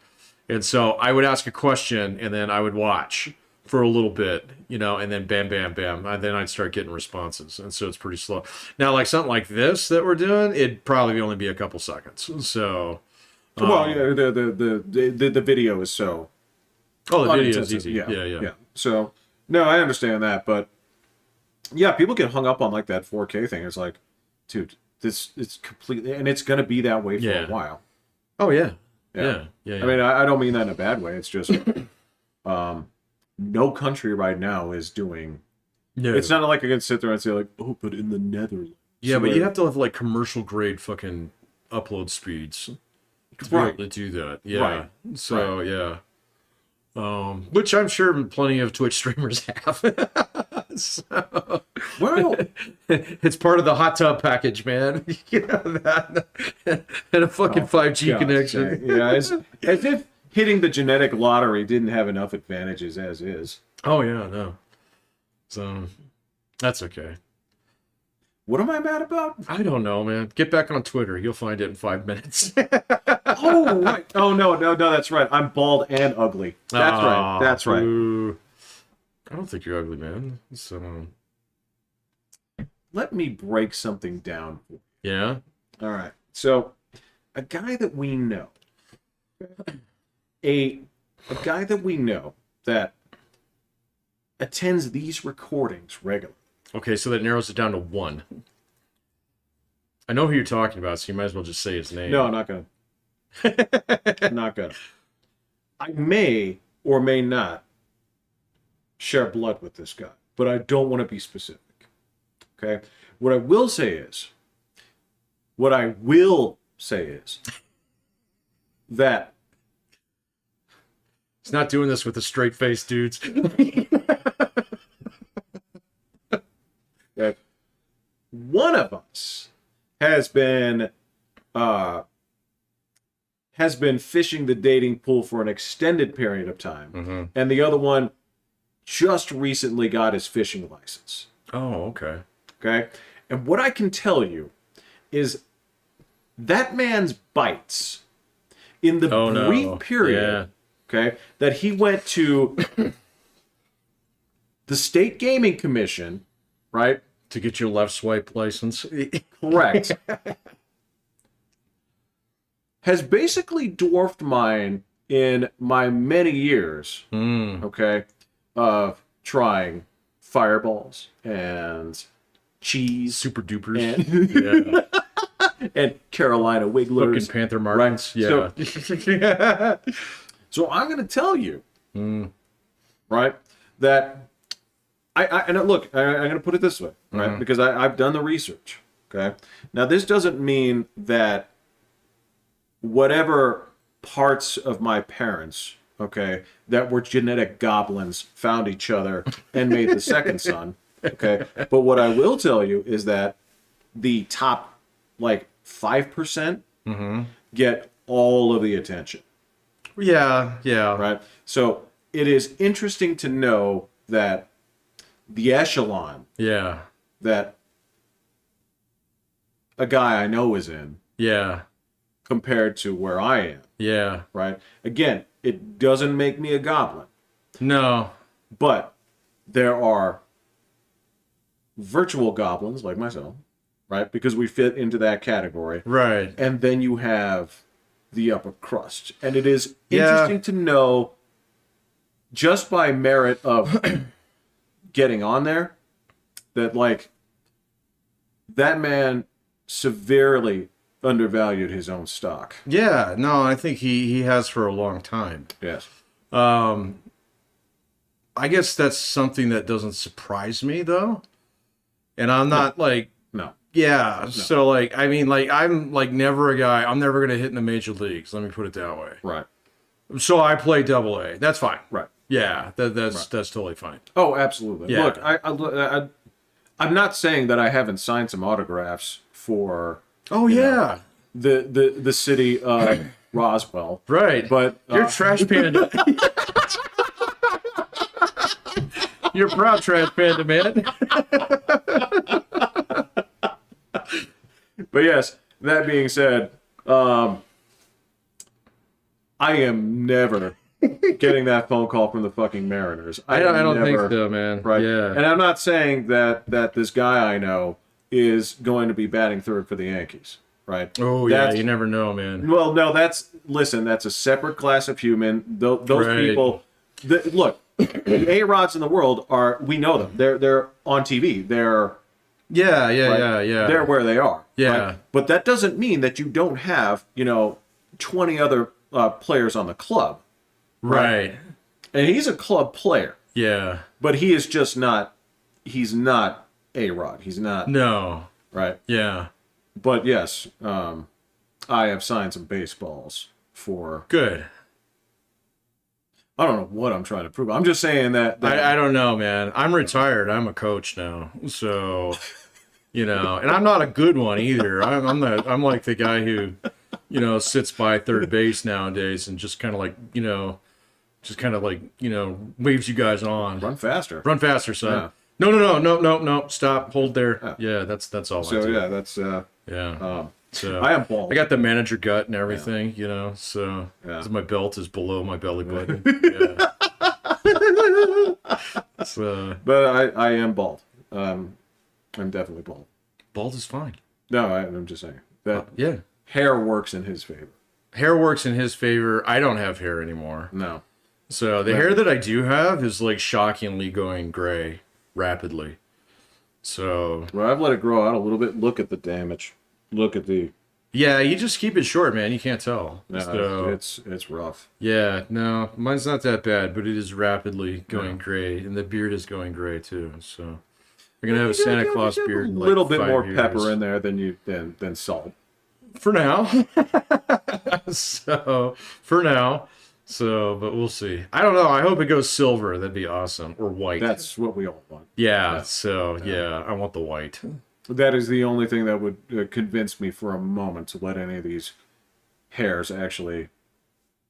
And so I would ask a question, and then I would watch for a little bit, you know, and then bam, bam, bam, and then I'd start getting responses. And so it's pretty slow. Now, like something like this that we're doing, it'd probably only be a couple seconds. So, Well, yeah, the video is so oh, the video is unintensive. easy. Yeah. So no, I understand that, but yeah, people get hung up on like that 4K thing. It's like, dude, it's completely, and it's gonna be that way for a while. Oh yeah. Yeah. Yeah. I mean, I don't mean that in a bad way. It's just, no country right now is doing. No. It's not like I can sit there and say like, oh, but in the Netherlands. Yeah, but you have to have like commercial grade fucking upload speeds to be able to do that. Yeah. Right. So yeah. Which I'm sure plenty of Twitch streamers have. So, Well, it's part of the hot tub package, man. You know that, and a fucking 5G God's connection. sake. Yeah, as if hitting the genetic lottery didn't have enough advantages as is. Oh yeah, no. So that's okay. What am I mad about? I don't know, man. Get back on Twitter. You'll find it in 5 minutes. Oh, right. Oh, no, that's right. I'm bald and ugly. That's right. That's right. Boo. I don't think you're ugly, man. So Let me break something down. yeah. All right. So, a guy that we know, a guy that we know that attends these recordings regularly. Okay, so that narrows it down to one. I know who you're talking about, so you might as well just say his name. No, I'm not gonna. I'm not gonna. I may or may not share blood with this guy, but I don't want to be specific. Okay? What I will say is, What I will say is that He's not doing this with a straight face, dudes. that one of us has been fishing the dating pool for an extended period of time, and the other one just recently got his fishing license. Oh, okay. Okay, and what I can tell you is that man's bites in the brief period, okay, that he went to the State Gaming Commission, right? To get your left swipe license. Correct. Has basically dwarfed mine in my many years, okay, of trying fireballs and cheese. Super dupers. And, and Carolina Wigglers. Fucking Panther Martins. Right. Yeah. So I'm going to tell you, right, that and look, I'm going to put it this way, right, because I've done the research, okay? Now, this doesn't mean that whatever parts of my parents, okay, that were genetic goblins found each other and made the second son, okay? But what I will tell you is that the top, like, 5% get all of the attention. Yeah. Right? So it is interesting to know that the echelon Yeah. that a guy I know is in Yeah. compared to where I am, Yeah. right? Again, it doesn't make me a goblin, No. but there are virtual goblins like myself, right? Because we fit into that category. Right. And then you have the upper crust. And it is interesting to know, just by merit of getting on there, that, like, that man severely undervalued his own stock. Yeah. No, I think he has for a long time. Yes. I guess that's something that doesn't surprise me, though. And I'm not like, No. yeah. No. So, like, I mean, like, I'm like never a guy. I'm never gonna hit in the major leagues. Let me put it that way. Right. So I play Double A. That's fine. Right. Yeah. That's totally fine. Oh, absolutely. Yeah. Look, I'm not saying that I haven't signed some autographs for Oh yeah. the city of Roswell. Right. But You're trash panda. You're proud trash panda, man. But yes, that being said, I am never getting that phone call from the fucking Mariners. I don't think never- so, man. Right. Yeah. And I'm not saying that this guy I know is going to be batting third for the Yankees. Right. Oh yeah, you never know, man. Well, no, that's a separate class of human. Those Right. people, look, the A-Rods in the world we know them. They're on TV. They're Yeah. They're where they are. Yeah. Right? But that doesn't mean that you don't have 20 other players on the club. Right. And he's a club player, Yeah. but he is just not. He's not A-Rod. He's not. No. Right. Yeah. But yes, I have signed some baseballs for. Good. I don't know what I'm trying to prove. I'm just saying that. I don't know, man. I'm retired. I'm a coach now, so and I'm not a good one either. I'm like the guy who, sits by third base nowadays and just kind of like, waves you guys on. Run faster. Run faster, son. Yeah. No. Stop. Hold there. Yeah, that's all. So I do. yeah, that's. Yeah. So I am bald. I got the manager gut and everything, so my belt is below my belly button. Yeah. So, But I am bald. I'm definitely bald. bald is fine. No, I'm just saying that Yeah. hair works in his favor. Hair works in his favor. I don't have hair anymore. No. So the hair that I do have is like shockingly going gray rapidly. So Well, I've let it grow out a little bit. Look at the damage. Look at the. yeah, you just keep it short, man. You can't tell. No, So it's rough. yeah, no, mine's not that bad, but it is rapidly going gray, and the beard is going gray too. So I'm gonna have a Santa Claus beard. A In little like bit 5 more years. pepper in there than salt. For now. So, for now. So, but we'll see. I don't know. I hope it goes silver. That'd be awesome. Or white. That's what we all want. Yeah. So, yeah, I want the white. That is the only thing that would convince me for a moment to let any of these hairs actually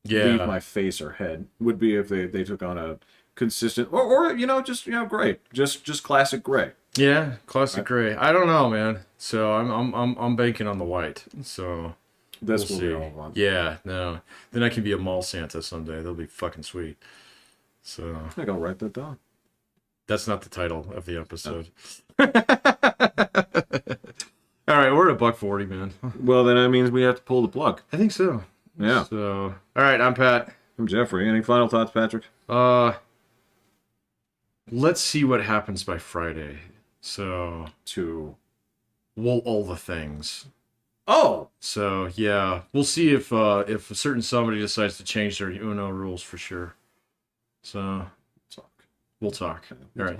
leave Yeah. my face or head. Would be if they took on a consistent or just gray, just classic gray. Yeah, classic gray. I don't know, man. So I'm banking on the white. So That's we'll what see. we all want. Yeah, no. Then I can be a mall Santa someday. That'll be fucking sweet. So I think I'll write that down. that's not the title of the episode. All right, we're at $140, man. Well, then that means we have to pull the plug. I think so. Yeah. So all right, I'm Pat. I'm Jeffrey. Any final thoughts, Patrick? Let's see what happens by Friday. So we'll all the things. Oh, So yeah, we'll see if a certain somebody decides to change their Uno rules for sure. So talk. we'll talk. All right, hit